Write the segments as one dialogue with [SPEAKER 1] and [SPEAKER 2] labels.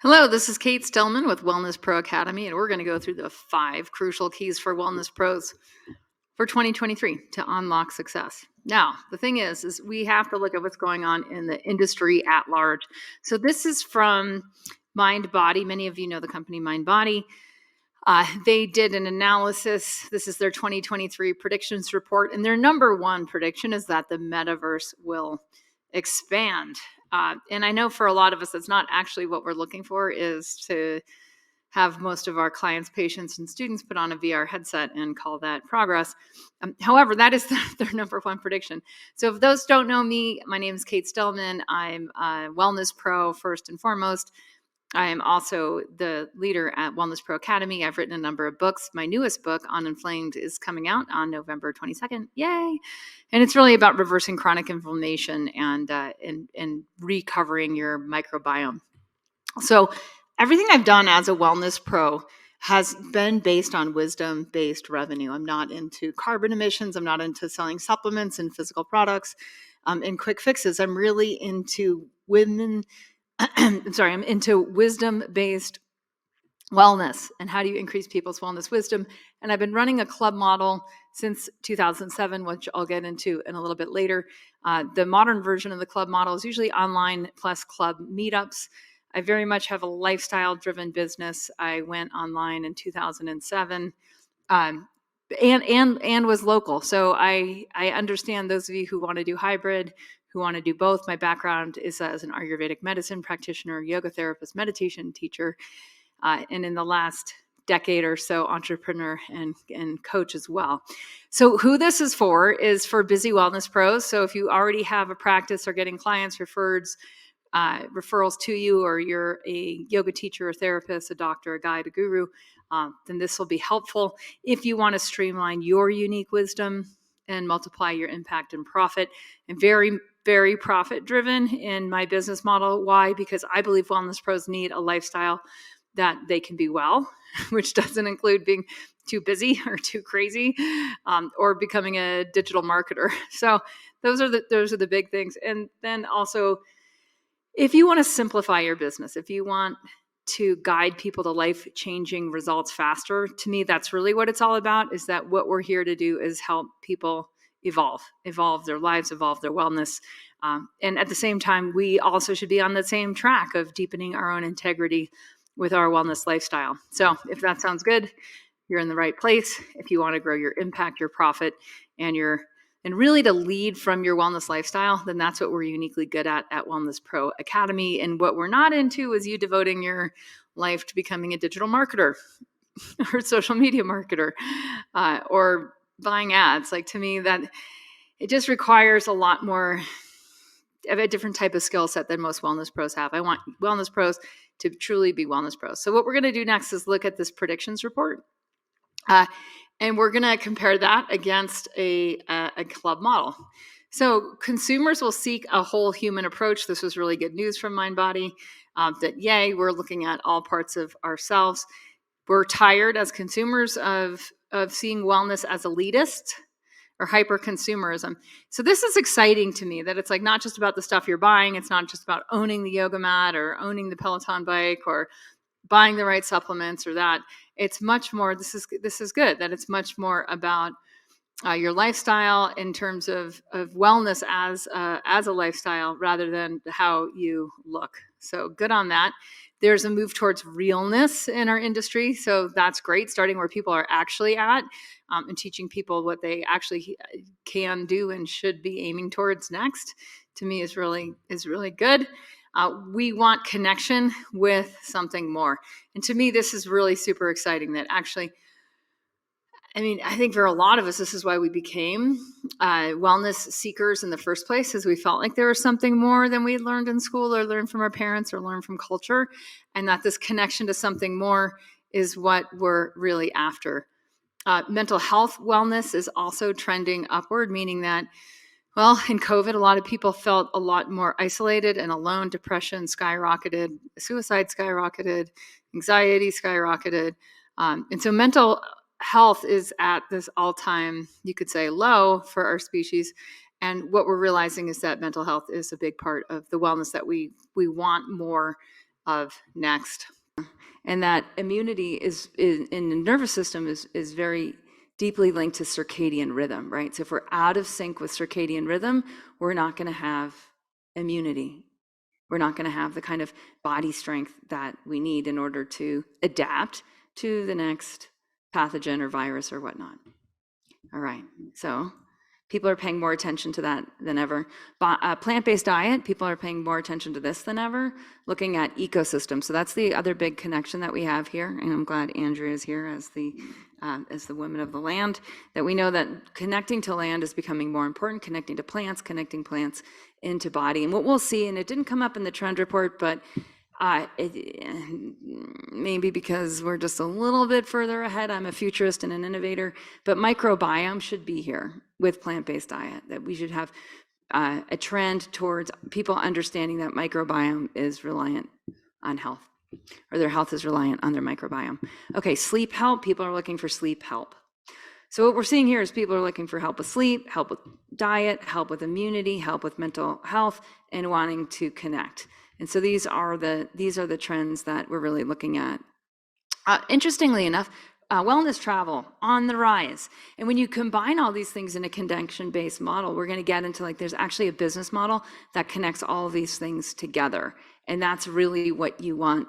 [SPEAKER 1] Hello, this is Kate Stillman with Wellness Pro Academy, and we're going to go through the 5 crucial keys for wellness pros for 2023 to unlock success. Now, the thing is we have to look at what's going on in the industry at large. So this is from MindBody. Many of you know the company MindBody. They did an analysis. This is their 2023 predictions report, and their number one prediction is that the metaverse will expand. And I know for a lot of us, that's not actually what we're looking for, is to have most of our clients, patients, and students put on a VR headset and call that progress. However, that is their number one prediction. So if those don't know me, my name is Kate Stillman. I'm a wellness pro first and foremost. I am also the leader at Wellness Pro Academy. I've written a number of books. My newest book, On Inflamed, is coming out on November 22nd. Yay! And it's really about reversing chronic inflammation and recovering your microbiome. So everything I've done as a wellness pro has been based on wisdom-based revenue. I'm not into carbon emissions. I'm not into selling supplements and physical products and quick fixes. I'm really into I'm into wisdom-based wellness and how do you increase people's wellness wisdom. And I've been running a club model since 2007, which I'll get into in a little bit later. The modern version of the club model is usually online plus club meetups. I very much have a lifestyle-driven business. I went online in 2007 and was local. So I understand those of you who want to do hybrid, who want to do both. My background is as an Ayurvedic medicine practitioner, yoga therapist, meditation teacher, and in the last decade or so, entrepreneur and coach as well. So who this is for busy wellness pros. So if you already have a practice or getting clients referrals to you, or you're a yoga teacher, a therapist, a doctor, a guide, a guru, then this will be helpful. If you want to streamline your unique wisdom and multiply your impact and profit, and very, very profit driven in my business model. Why? Because I believe wellness pros need a lifestyle that they can be well, which doesn't include being too busy or too crazy, or becoming a digital marketer. So those are the big things. And then also, if you want to simplify your business, if you want to guide people to life-changing results faster, to me, that's really what it's all about, is that what we're here to do is help people evolve their lives, evolve their wellness. And at the same time, we also should be on the same track of deepening our own integrity with our wellness lifestyle. So if that sounds good, you're in the right place. If you want to grow your impact, your profit, and really to lead from your wellness lifestyle, then that's what we're uniquely good at Wellness Pro Academy. And what we're not into is you devoting your life to becoming a digital marketer or social media marketer or buying ads. Like, to me, that it just requires a lot more of a different type of skill set than most wellness pros have. I want wellness pros to truly be wellness pros. So what we're going to do next is look at this predictions report. And we're going to compare that against a club model. So consumers will seek a whole human approach. This was really good news from MindBody, that yay, we're looking at all parts of ourselves. We're tired as consumers of seeing wellness as elitist or hyper consumerism. So this is exciting to me, that it's like not just about the stuff you're buying. It's not just about owning the yoga mat or owning the Peloton bike or buying the right supplements or that. It's much more, this is good, that it's much more about your lifestyle in terms of wellness as a lifestyle rather than how you look. So good on that. There's a move towards realness in our industry. So that's great, starting where people are actually at, and teaching people what they actually can do and should be aiming towards next, to me is really good. We want connection with something more. And to me, this is really super exciting, that actually, I think for a lot of us, this is why we became wellness seekers in the first place, because we felt like there was something more than we had learned in school or learned from our parents or learned from culture, and that this connection to something more is what we're really after. Mental health wellness is also trending upward, meaning that, well, in COVID, a lot of people felt a lot more isolated and alone. Depression skyrocketed, suicide skyrocketed, anxiety skyrocketed. And so mental health is at this all-time, you could say, low for our species. And what we're realizing is that mental health is a big part of the wellness that we want more of next. And that immunity is in the nervous system is very deeply linked to circadian rhythm, right? So if we're out of sync with circadian rhythm, we're not going to have immunity. We're not going to have the kind of body strength that we need in order to adapt to the next pathogen or virus or whatnot. All right, so people are paying more attention to that than ever. Plant-based diet, people are paying more attention to this than ever, looking at ecosystems. So that's the other big connection that we have here. And I'm glad Andrea is here as the woman of the land, that we know that connecting to land is becoming more important, connecting to plants, connecting plants into body. And what we'll see, and it didn't come up in the trend report, but maybe because we're just a little bit further ahead. I'm a futurist and an innovator, but microbiome should be here with plant-based diet, that we should have a trend towards people understanding that microbiome is reliant on health, or their health is reliant on their microbiome. Okay, sleep help, people are looking for sleep help. So what we're seeing here is people are looking for help with sleep, help with diet, help with immunity, help with mental health, and wanting to connect. And so these are the trends that we're really looking at. Interestingly enough, wellness travel on the rise. And when you combine all these things in a connection-based model, we're going to get into, like, there's actually a business model that connects all of these things together. And that's really what you want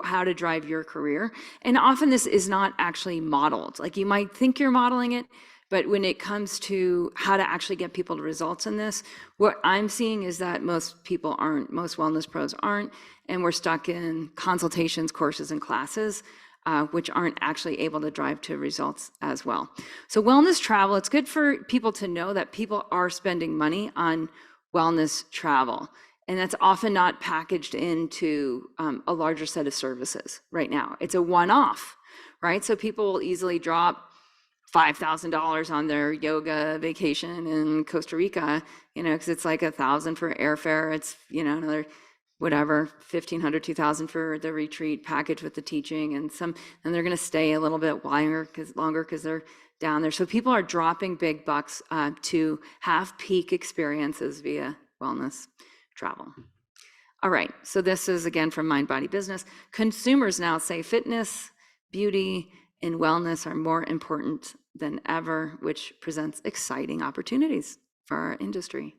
[SPEAKER 1] how to drive your career. And often this is not actually modeled. Like, you might think you're modeling it, but when it comes to how to actually get people to results in this, what I'm seeing is that most people aren't, most wellness pros aren't, and we're stuck in consultations, courses, and classes, which aren't actually able to drive to results as well. So wellness travel, it's good for people to know that people are spending money on wellness travel. And that's often not packaged into a larger set of services right now. It's a one-off, right? So people will easily drop $5,000 on their yoga vacation in Costa Rica, because it's like $1,000 for airfare. It's, another whatever, $1,500, $2,000 for the retreat package with the teaching, and they're going to stay a little bit longer because they're down there. So people are dropping big bucks to have peak experiences via wellness travel. All right, so this is again from Mind Body Business. Consumers now say fitness, beauty, and wellness are more important than ever, which presents exciting opportunities for our industry.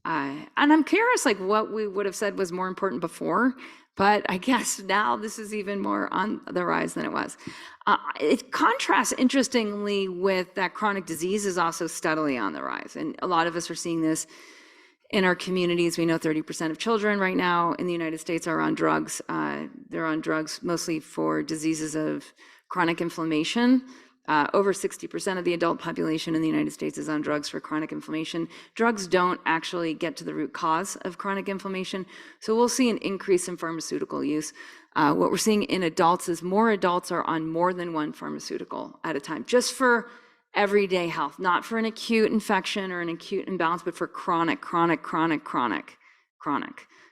[SPEAKER 1] And I'm curious, like, what we would have said was more important before, but I guess now this is even more on the rise than it was. It contrasts, interestingly, with that chronic disease is also steadily on the rise. And a lot of us are seeing this in our communities. We know 30% of children right now in the United States are on drugs. They're on drugs mostly for diseases of chronic inflammation. Over 60% of the adult population in the United States is on drugs for chronic inflammation. Drugs don't actually get to the root cause of chronic inflammation. So we'll see an increase in pharmaceutical use. What we're seeing in adults is more adults are on more than one pharmaceutical at a time, just for everyday health, not for an acute infection or an acute imbalance, but for chronic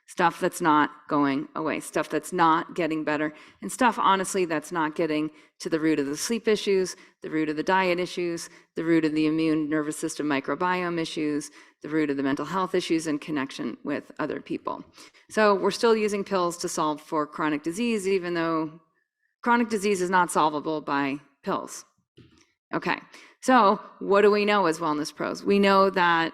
[SPEAKER 1] stuff that's not going away, stuff that's not getting better, and stuff, honestly, that's not getting to the root of the sleep issues, the root of the diet issues, the root of the immune nervous system microbiome issues, the root of the mental health issues, and connection with other people. So we're still using pills to solve for chronic disease, even though chronic disease is not solvable by pills. Okay, so what do we know as wellness pros? We know that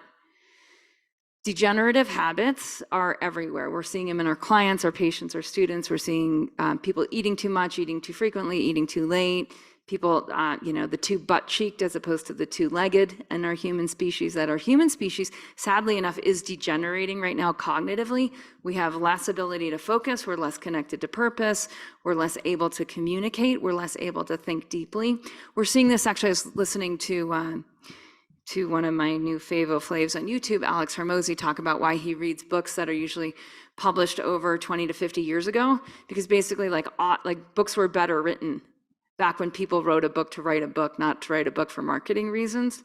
[SPEAKER 1] degenerative habits are everywhere. We're seeing them in our clients, our patients, our students. We're seeing people eating too much, eating too frequently, eating too late. People, the too butt-cheeked as opposed to the two-legged in our human species. That our human species, sadly enough, is degenerating right now cognitively. We have less ability to focus. We're less connected to purpose. We're less able to communicate. We're less able to think deeply. We're seeing this, actually. I was listening to one of my new flaves on YouTube, Alex Hormozy, talk about why he reads books that are usually published over 20 to 50 years ago, because basically like books were better written back when people wrote a book to write a book, not to write a book for marketing reasons.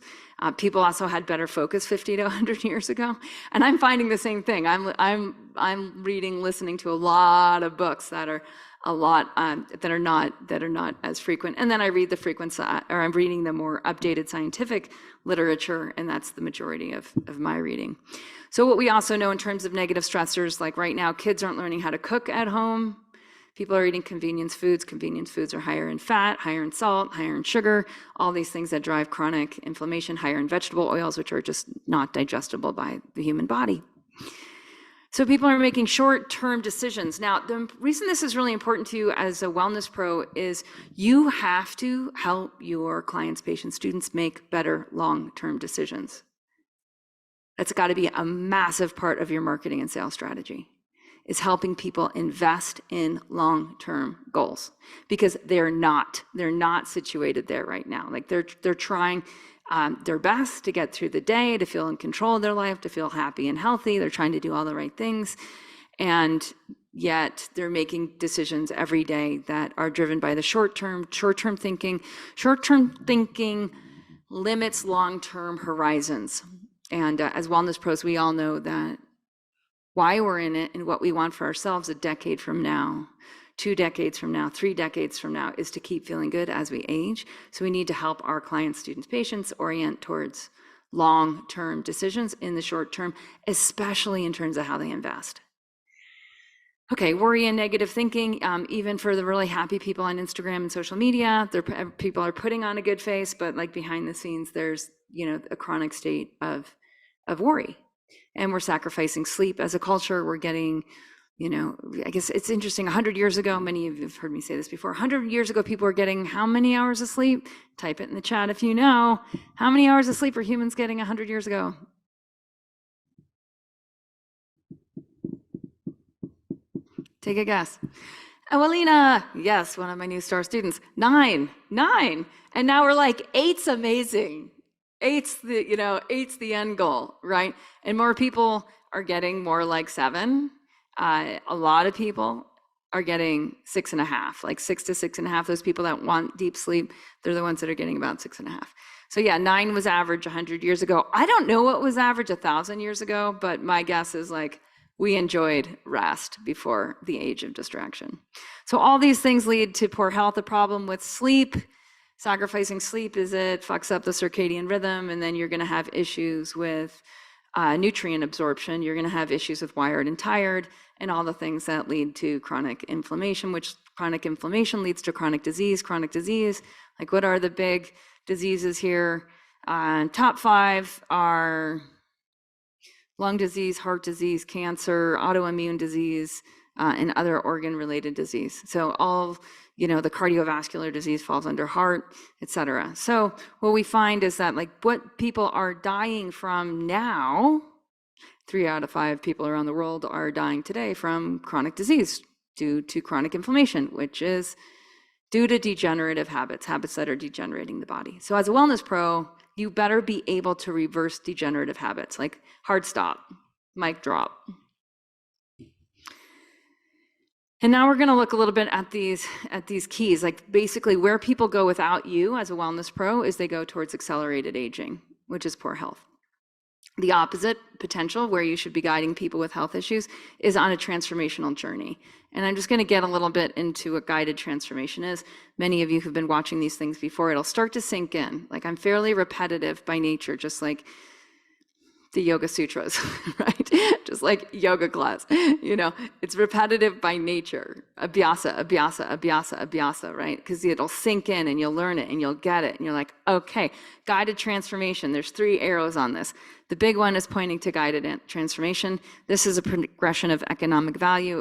[SPEAKER 1] People also had better focus 50 to 100 years ago. And I'm finding the same thing. I'm reading, listening to a lot of books that are that are not as frequent. And then I read the or I'm reading the more updated scientific literature, and that's the majority of my reading. So what we also know in terms of negative stressors, like right now, kids aren't learning how to cook at home. People are eating convenience foods. Convenience foods are higher in fat, higher in salt, higher in sugar, all these things that drive chronic inflammation, higher in vegetable oils, which are just not digestible by the human body. So people are making short-term decisions. Now, the reason this is really important to you as a wellness pro is you have to help your clients, patients, students make better long-term decisions. That's got to be a massive part of your marketing and sales strategy, is helping people invest in long-term goals, because they're not situated there right now. Like they're trying their best to get through the day, to feel in control of their life, to feel happy and healthy. They're trying to do all the right things, and yet they're making decisions every day that are driven by the short-term thinking. Short-term thinking limits long-term horizons. And as wellness pros, we all know that why we're in it and what we want for ourselves a decade from now, 2 decades from now, 3 decades from now, is to keep feeling good as we age. So we need to help our clients, students, patients orient towards long-term decisions in the short term, especially in terms of how they invest. Okay, worry and negative thinking, even for the really happy people on Instagram and social media, people are putting on a good face, but like behind the scenes, there's a chronic state of worry. And we're sacrificing sleep as a culture. We're getting, I guess it's interesting. 100 years ago, many of you have heard me say this before. 100 years ago, people were getting how many hours of sleep? Type it in the chat if you know. How many hours of sleep were humans getting 100 years ago? Take a guess. Ewelina, yes, one of my new star students. 9. And now we're like, 8's amazing. 8's the end goal, right? And more people are getting more like 7. A lot of people are getting 6.5, like 6 to 6.5. Those people that want deep sleep, they're the ones that are getting about 6.5. So yeah, 9 was average 100 years ago. I don't know what was average 1,000 years ago, but my guess is like we enjoyed rest before the age of distraction. So all these things lead to poor health. The problem with sleep, sacrificing sleep, is it fucks up the circadian rhythm, and then you're going to have issues with nutrient absorption. You're going to have issues with wired and tired, and all the things that lead to chronic inflammation, which chronic inflammation leads to chronic disease. Chronic disease, like what are the big diseases here? Top 5 are lung disease, heart disease, cancer, autoimmune disease, and other organ-related disease. So all, the cardiovascular disease falls under heart, et cetera. So what we find is that like what people are dying from now, 3 out of 5 people around the world are dying today from chronic disease due to chronic inflammation, which is due to degenerative habits that are degenerating the body. So as a wellness pro, you better be able to reverse degenerative habits, like hard stop, mic drop. And now we're going to look a little bit at these keys, like basically where people go without you as a wellness pro is they go towards accelerated aging, which is poor health. The opposite potential, where you should be guiding people with health issues, is on a transformational journey. And I'm just going to get a little bit into what guided transformation is. Many of you who've been watching these things before, it'll start to sink in. Like I'm fairly repetitive by nature, just like the Yoga Sutras, right? Just like yoga class, it's repetitive by nature. Abhyasa, right? Because it'll sink in and you'll learn it and you'll get it. And you're like, okay, guided transformation. There's 3 arrows on this. The big one is pointing to guided transformation. This is a progression of economic value.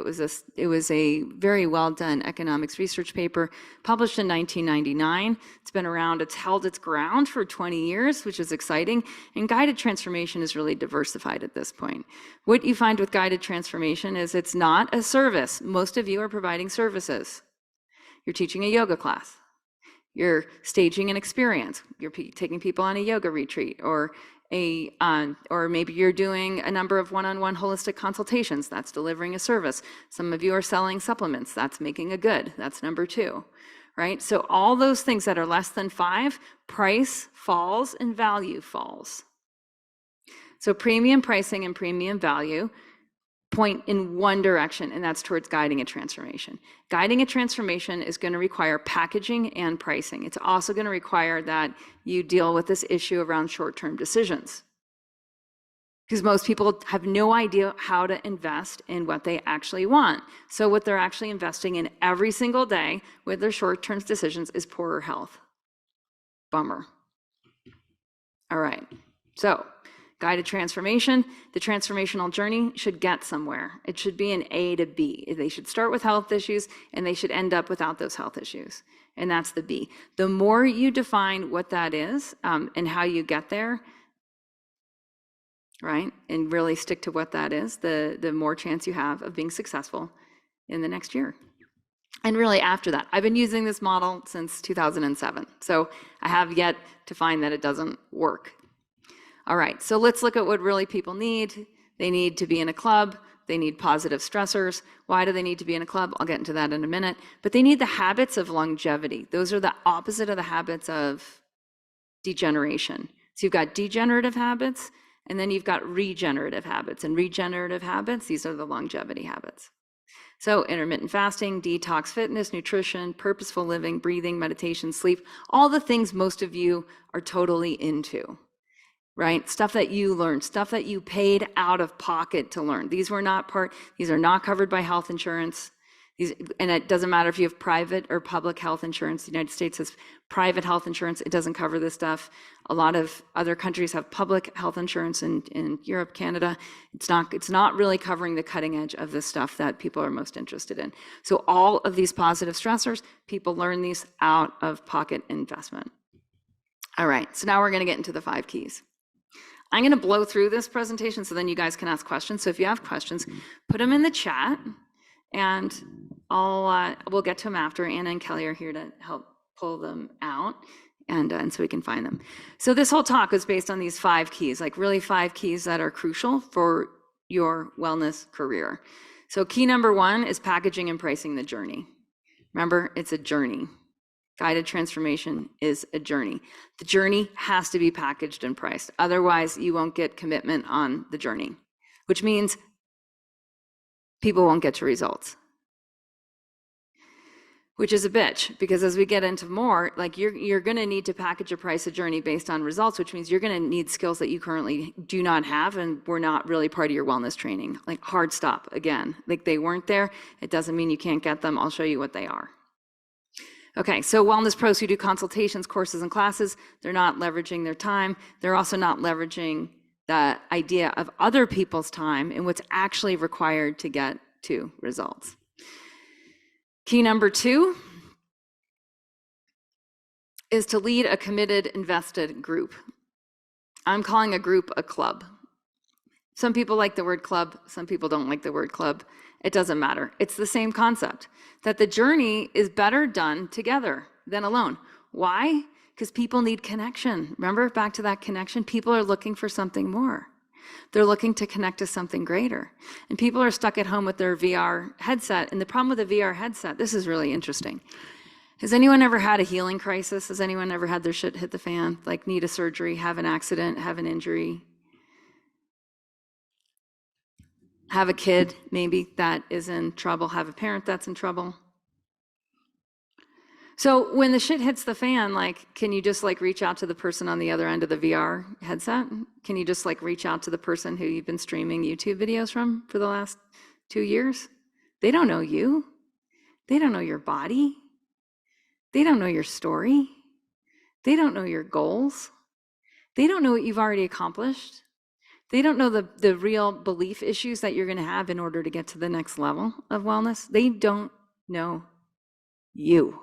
[SPEAKER 1] It was a very well done economics research paper published in 1999. It's been around. It's held its ground for 20 years, which is exciting. And guided transformation is really diversified at this point. What you find with guided transformation is it's not a service. Most of you are providing services. You're teaching a yoga class. You're staging an experience. You're taking people on a yoga retreat, or maybe you're doing a number of one-on-one holistic consultations. That's delivering a service. Some of you are selling supplements. That's making a good. That's number 2, right? So all those things that are less than 5, price falls and value falls. So premium pricing and premium value point in one direction, and that's towards guiding a transformation. Guiding a transformation is going to require packaging and pricing. It's also going to require that you deal with this issue around short-term decisions, because most people have no idea how to invest in what they actually want. So what they're actually investing in every single day with their short-term decisions is poorer health. Bummer. All right, so guided transformation, the transformational journey should get somewhere. It should be an A to B. They should start with health issues and they should end up without those health issues. And that's the B. The more you define what that is and how you get there, right, and really stick to what that is, the more chance you have of being successful in the next year. And really after that, I've been using this model since 2007. So I have yet to find that it doesn't work. All right, so let's look at what really people need. They need to be in a club. They need positive stressors. Why do they need to be in a club? I'll get into that in a minute. But they need the habits of longevity. Those are the opposite of the habits of degeneration. So you've got degenerative habits, and then you've got regenerative habits. And regenerative habits, these are the longevity habits. So intermittent fasting, detox fitness, nutrition, purposeful living, breathing, meditation, sleep, all the things most of you are totally into. Right? Stuff that you learned, stuff that you paid out of pocket to learn. These are not covered by health insurance. And it doesn't matter if you have private or public health insurance. The United States has private health insurance. It doesn't cover this stuff. A lot of other countries have public health insurance in Europe, Canada. It's not really covering the cutting edge of the stuff that people are most interested in. So all of these positive stressors, people learn these out of pocket investment. All right, so now we're gonna get into the 5 keys. I'm going to blow through this presentation so then you guys can ask questions. So if you have questions, put them in the chat and we'll get to them after. Anna and Kelly are here to help pull them out and so we can find them. So this whole talk was based on these 5 keys, like really 5 keys that are crucial for your wellness career. So key number 1 is packaging and pricing the journey. Remember, it's a journey. Guided transformation is a journey. The journey has to be packaged and priced. Otherwise, you won't get commitment on the journey, which means people won't get to results, which is a bitch, because as we get into more, like you're going to need to package a price a journey based on results, which means you're going to need skills that you currently do not have and were not really part of your wellness training. Like hard stop again, like they weren't there. It doesn't mean you can't get them. I'll show you what they are. Okay, so wellness pros who do consultations, courses, and classes, they're not leveraging their time. They're also not leveraging the idea of other people's time and what's actually required to get to results. Key number 2 is to lead a committed, invested group. I'm calling a group a club. Some people like the word club, some people don't like the word club. It doesn't matter. It's the same concept, that the journey is better done together than alone. Why? Because people need connection. Remember, back to that connection, people are looking for something more. They're looking to connect to something greater. And people are stuck at home with their VR headset. And the problem with the VR headset, this is really interesting. Has anyone ever had a healing crisis? Has anyone ever had their shit hit the fan? Like need a surgery, have an accident, have an injury? Have a kid maybe that is in trouble, have a parent that's in trouble. So when the shit hits the fan, like, can you just like reach out to the person on the other end of the VR headset? Can you just like reach out to the person who you've been streaming YouTube videos from for the last 2 years? They don't know you. They don't know your body. They don't know your story. They don't know your goals. They don't know what you've already accomplished. They don't know the real belief issues that you're going to have in order to get to the next level of wellness. They don't know you.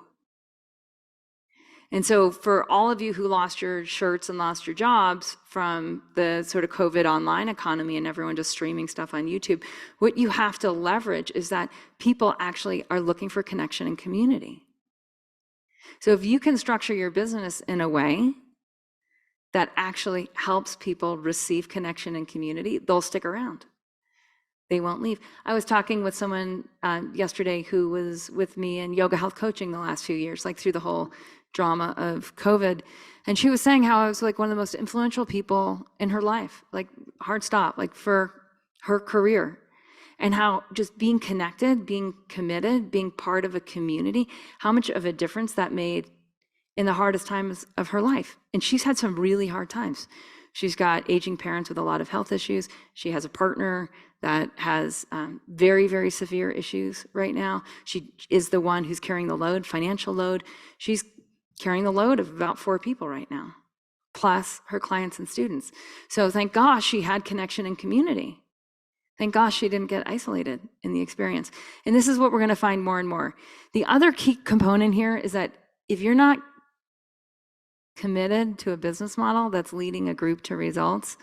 [SPEAKER 1] And so for all of you who lost your shirts and lost your jobs from the sort of COVID online economy and everyone just streaming stuff on YouTube, what you have to leverage is that people actually are looking for connection and community. So if you can structure your business in a way that actually helps people receive connection and community, they'll stick around. They won't leave. I was talking with someone yesterday who was with me in yoga health coaching the last few years, like through the whole drama of COVID. And she was saying how I was like one of the most influential people in her life, like hard stop, like for her career. And how just being connected, being committed, being part of a community, how much of a difference that made in the hardest times of her life. And she's had some really hard times. She's got aging parents with a lot of health issues. She has a partner that has very, very severe issues right now. She is the one who's carrying the load, financial load. She's carrying the load of about 4 people right now, plus her clients and students. So thank gosh she had connection and community. Thank gosh she didn't get isolated in the experience. And this is what we're going to find more and more. The other key component here is that if you're not committed to a business model that's leading a group to results,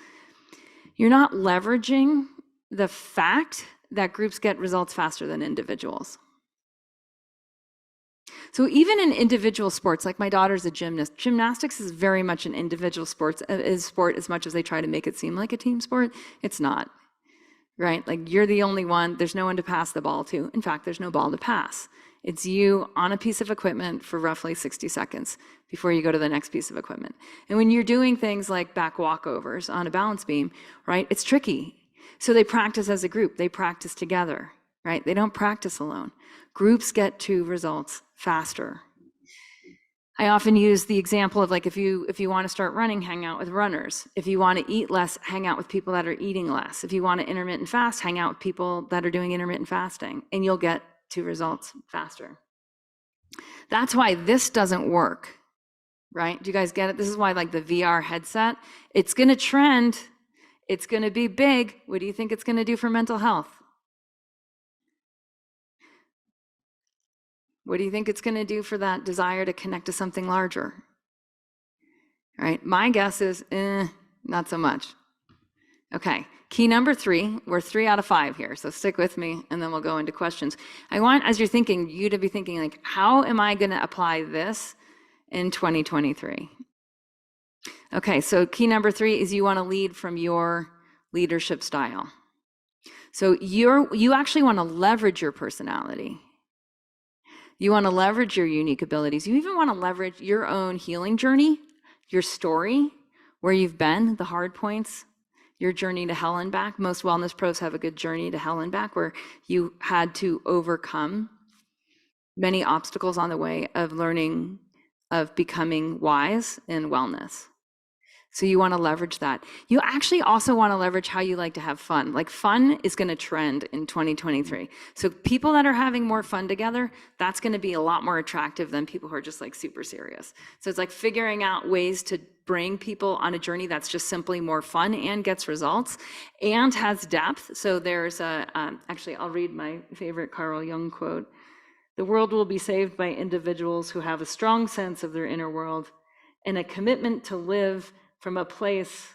[SPEAKER 1] you're not leveraging the fact that groups get results faster than individuals. So even in individual sports, like my daughter's a gymnast, gymnastics is very much an individual sport as much as they try to make it seem like a team sport. It's not, right? Like you're the only one, there's no one to pass the ball to. In fact, there's no ball to pass. It's you on a piece of equipment for roughly 60 seconds before you go to the next piece of equipment. And when you're doing things like back walkovers on a balance beam, right, it's tricky. So they practice as a group, they practice together, right? They don't practice alone. Groups get to results faster. I often use the example of like if you want to start running, hang out with runners. If you want to eat less, hang out with people that are eating less. If you want to intermittent fast, hang out with people that are doing intermittent fasting, and you'll get to results faster. That's why this doesn't work, right? Do you guys get it? This is why like the VR headset, it's going to trend. It's going to be big. What do you think it's going to do for mental health? What do you think it's going to do for that desire to connect to something larger? Right? My guess is, not so much. Okay, key number 3, we're 3 out of 5 here, so stick with me and then we'll go into questions. I want, as you're thinking, you to be thinking like, how am I going to apply this in 2023? Okay, so key number 3 is you want to lead from your leadership style. So you actually want to leverage your personality. You want to leverage your unique abilities. You even want to leverage your own healing journey, your story, where you've been, the hard points, your journey to hell and back. Most wellness pros have a good journey to hell and back where you had to overcome many obstacles on the way of learning, of becoming wise in wellness. So you want to leverage that. You actually also want to leverage how you like to have fun. Like fun is going to trend in 2023. So people that are having more fun together, that's going to be a lot more attractive than people who are just like super serious. So it's like figuring out ways to bring people on a journey that's just simply more fun and gets results and has depth. So there's actually, I'll read my favorite Carl Jung quote. The world will be saved by individuals who have a strong sense of their inner world and a commitment to live from a place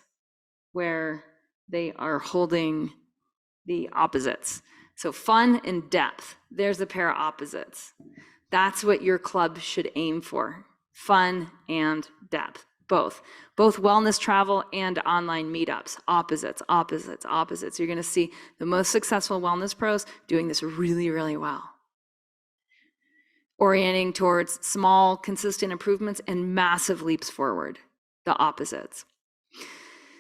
[SPEAKER 1] where they are holding the opposites. So fun and depth, there's a pair of opposites. That's what your club should aim for, fun and depth, both wellness travel and online meetups, opposites. You're gonna see the most successful wellness pros doing this really, really well. Orienting towards small, consistent improvements and massive leaps forward. The opposites.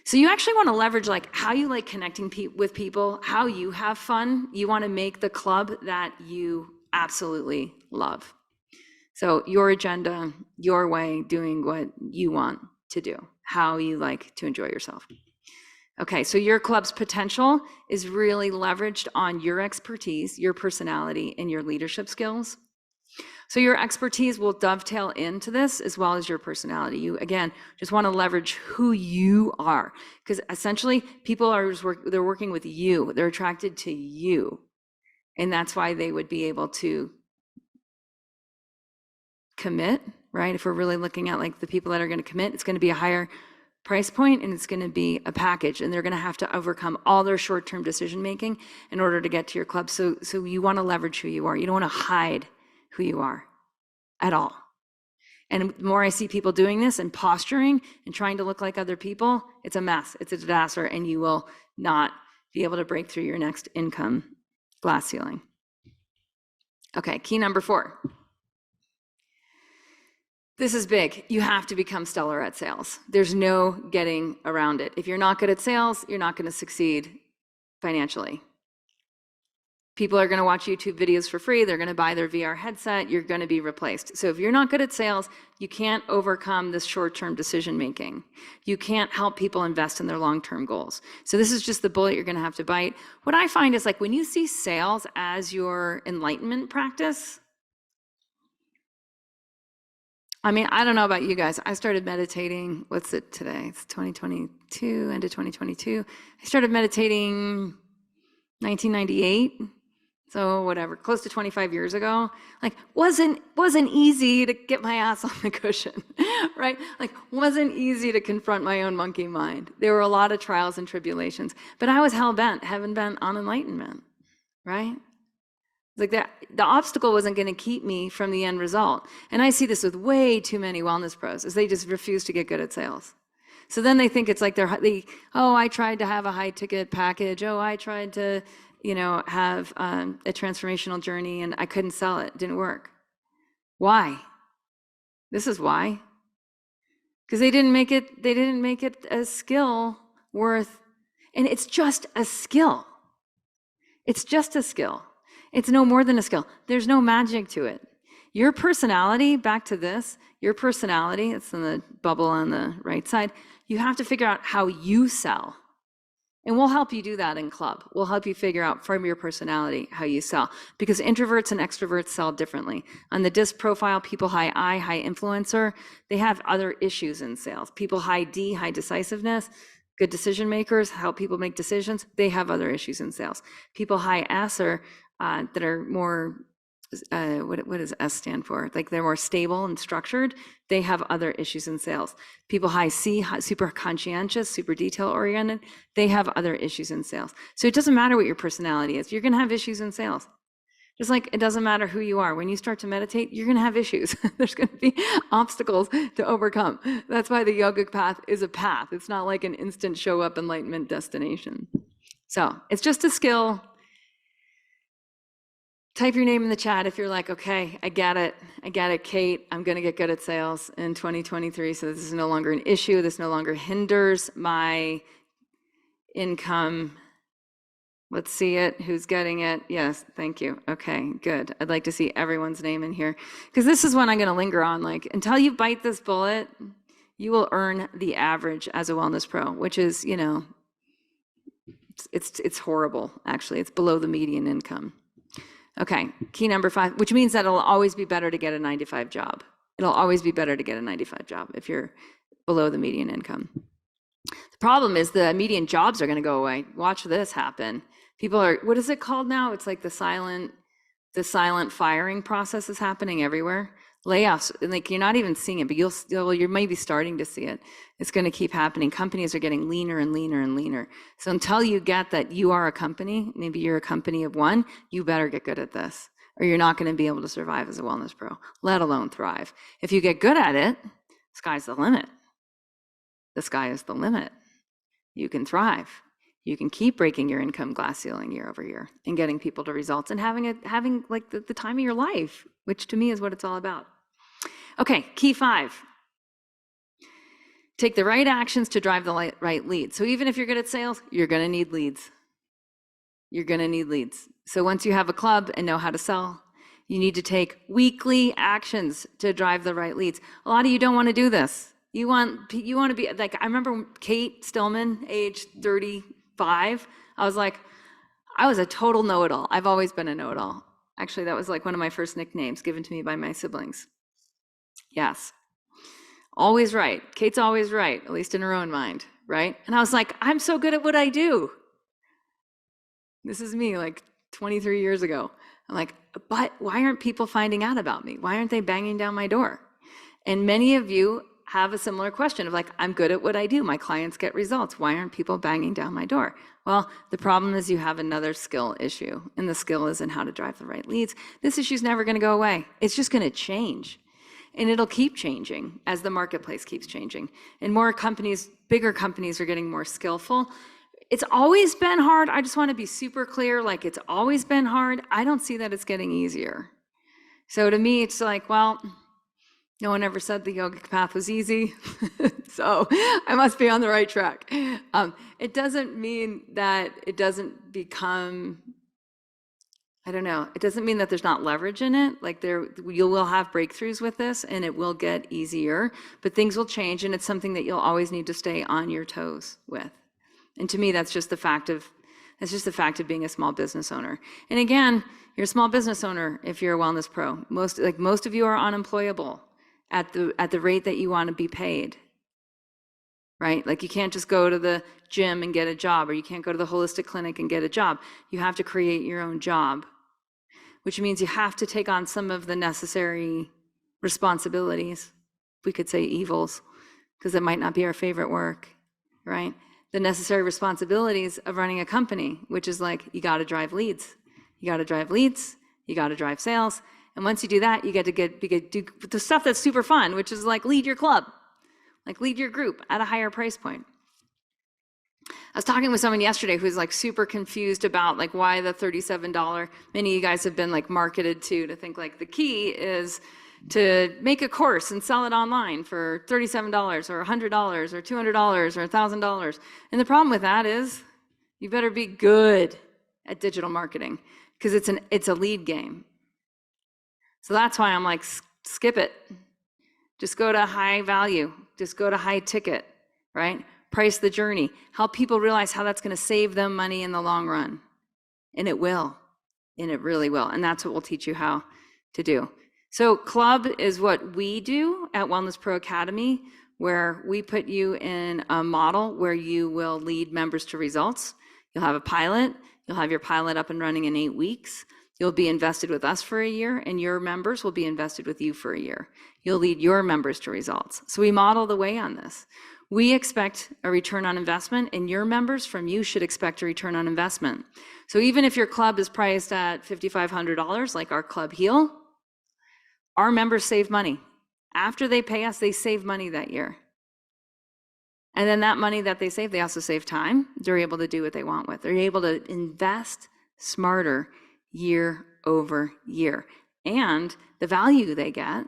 [SPEAKER 1] So you actually want to leverage like how you like connecting with people, how you have fun. You want to make the club that you absolutely love. So your agenda, your way, doing what you want to do, how you like to enjoy yourself. Okay, so your club's potential is really leveraged on your expertise, your personality, and your leadership skills. So your expertise will dovetail into this as well as your personality. You, again, just want to leverage who you are because essentially people are they're working with you. They're attracted to you. And that's why they would be able to commit, right? If we're really looking at like the people that are going to commit, it's going to be a higher price point and it's going to be a package and they're going to have to overcome all their short-term decision making in order to get to your club. So you want to leverage who you are. You don't want to hide who you are at all. And the more I see people doing this and posturing and trying to look like other people, it's a mess, it's a disaster, and you will not be able to break through your next income glass ceiling. Okay, key number 4. This is big. You have to become stellar at sales. There's no getting around it. If you're not good at sales, you're not going to succeed financially. People are going to watch YouTube videos for free. They're going to buy their VR headset. You're going to be replaced. So if you're not good at sales, you can't overcome this short-term decision making. You can't help people invest in their long-term goals. So this is just the bullet you're going to have to bite. What I find is, like, when you see sales as your enlightenment practice, I mean, I don't know about you guys. I started meditating, what's it today? It's 2022, end of 2022. I started meditating 1998. So whatever, close to 25 years ago. Like, wasn't easy to get my ass on the cushion, right? Like, wasn't easy to confront my own monkey mind. There were a lot of trials and tribulations, but I was hell-bent, heaven-bent on enlightenment, right? Like, that, the obstacle wasn't going to keep me from the end result. And I see this with way too many wellness pros, is they just refuse to get good at sales. So then they think it's like oh, I tried to have a high ticket package. Oh, I tried to, have a transformational journey and I couldn't sell it. It didn't work. Why? This is why. Because they didn't make it a skill worth, and it's just a skill. It's just a skill. It's no more than a skill. There's no magic to it. Your personality, back to this, your personality, it's in the bubble on the right side, you have to figure out how you sell. And we'll help you do that in club. We'll help you figure out from your personality how you sell. Because introverts and extroverts sell differently. On the DISC profile, people high I, high influencer, they have other issues in sales. People high D, high decisiveness, good decision makers, help people make decisions, they have other issues in sales. People high S that are more, what does S stand for? Like, they're more stable and structured, they have other issues in sales. People high C, super conscientious, super detail oriented, they have other issues in sales. So it doesn't matter what your personality is, you're gonna have issues in sales. Just like it doesn't matter who you are. When you start to meditate, you're gonna have issues. There's gonna be obstacles to overcome. That's why the yogic path is a path. It's not like an instant show up enlightenment destination. So it's just a skill. Type your name in the chat if you're like, okay, I get it, Kate, I'm gonna get good at sales in 2023, so this is no longer an issue, this no longer hinders my income. Let's see it, who's getting it? Yes, thank you, okay, good. I'd like to see everyone's name in here, because this is what I'm gonna linger on, like, until you bite this bullet, you will earn the average as a wellness pro, which is, it's horrible, actually, it's below the median income. Okay, key number 5, which means that it'll always be better to get a 9-to-5 job. It'll always be better to get a 9-to-5 job if you're below the median income. The problem is the median jobs are going to go away. Watch this happen. People are, what is it called now? It's like the silent firing process is happening everywhere. Layoffs, like, you're not even seeing it, but you're maybe starting to see it. It's going to keep happening. Companies are getting leaner and leaner and leaner. So until you get that you are a company, maybe you're a company of one, you better get good at this, or you're not going to be able to survive as a wellness pro, let alone thrive. If you get good at it, sky's the limit. The sky is the limit. You can thrive. You can keep breaking your income glass ceiling year over year and getting people to results and having like the time of your life, which to me is what it's all about. Okay, key 5. Take the right actions to drive the right leads. So even if you're good at sales, you're gonna need leads. You're gonna need leads. So once you have a club and know how to sell, you need to take weekly actions to drive the right leads. A lot of you don't want to do this. You want to be like, I remember Kate Stillman, age 35. I was like, I was a total know-it-all. I've always been a know-it-all. Actually, that was like one of my first nicknames given to me by my siblings. Yes. Always right. Kate's always right, at least in her own mind, right? And I was like, I'm so good at what I do. This is me like 23 years ago. I'm like, but why aren't people finding out about me? Why aren't they banging down my door? And many of you have a similar question of like, I'm good at what I do. My clients get results. Why aren't people banging down my door? Well, the problem is you have another skill issue, and the skill isn't how to drive the right leads. This issue is never going to go away. It's just going to change. And it'll keep changing as the marketplace keeps changing. And more companies, bigger companies are getting more skillful. It's always been hard. I just want to be super clear, like it's always been hard. I don't see that it's getting easier. So to me, it's like, well, no one ever said the yogic path was easy, so I must be on the right track. It doesn't mean that it doesn't become, I don't know, it doesn't mean that there's not leverage in it. Like you will have breakthroughs with this and it will get easier, but things will change, and it's something that you'll always need to stay on your toes with. And to me, that's just the fact of being a small business owner. And again, you're a small business owner if you're a wellness pro. Most of you are unemployable at the rate that you want to be paid, right? Like you can't just go to the gym and get a job, or you can't go to the holistic clinic and get a job. You have to create your own job, which means you have to take on some of the necessary responsibilities. We could say evils, because it might not be our favorite work, right? The necessary responsibilities of running a company, which is like, you got to drive leads. You got to drive leads, you got to drive sales. And once you do that, you get to do the stuff that's super fun, which is like lead your club, like lead your group at a higher price point. I was talking with someone yesterday who's like super confused about like why the $37, many of you guys have been like marketed to think like the key is to make a course and sell it online for $37 or $100 or $200 or $1,000. And the problem with that is you better be good at digital marketing, because it's a lead game. So that's why I'm like, skip it. Just go to high value. Just go to high ticket, right? Price the journey. Help people realize how that's going to save them money in the long run. And it will. And it really will. And that's what we'll teach you how to do. So club is what we do at Wellness Pro Academy, where we put you in a model where you will lead members to results. You'll have a pilot. You'll have your pilot up and running in 8 weeks. You'll be invested with us for a year, and your members will be invested with you for a year. You'll lead your members to results. So we model the way on this. We expect a return on investment, and your members from you should expect a return on investment. So even if your club is priced at $5,500, like our Club Heal, our members save money. After they pay us, they save money that year. And then that money that they save, they also save time. They're able to do what they want with. They're able to invest smarter year over year. And the value they get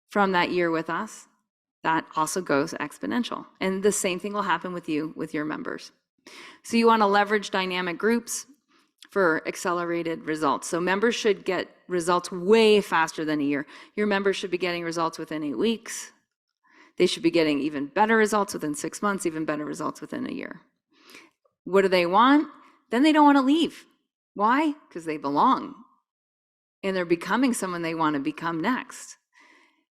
[SPEAKER 1] from that year with us, that also goes exponential. And the same thing will happen with you, with your members. So you want to leverage dynamic groups for accelerated results. So members should get results way faster than a year. Your members should be getting results within 8 weeks. They should be getting even better results within 6 months, even better results within a year. What do they want? Then they don't want to leave. Why? Because they belong. And they're becoming someone they want to become next.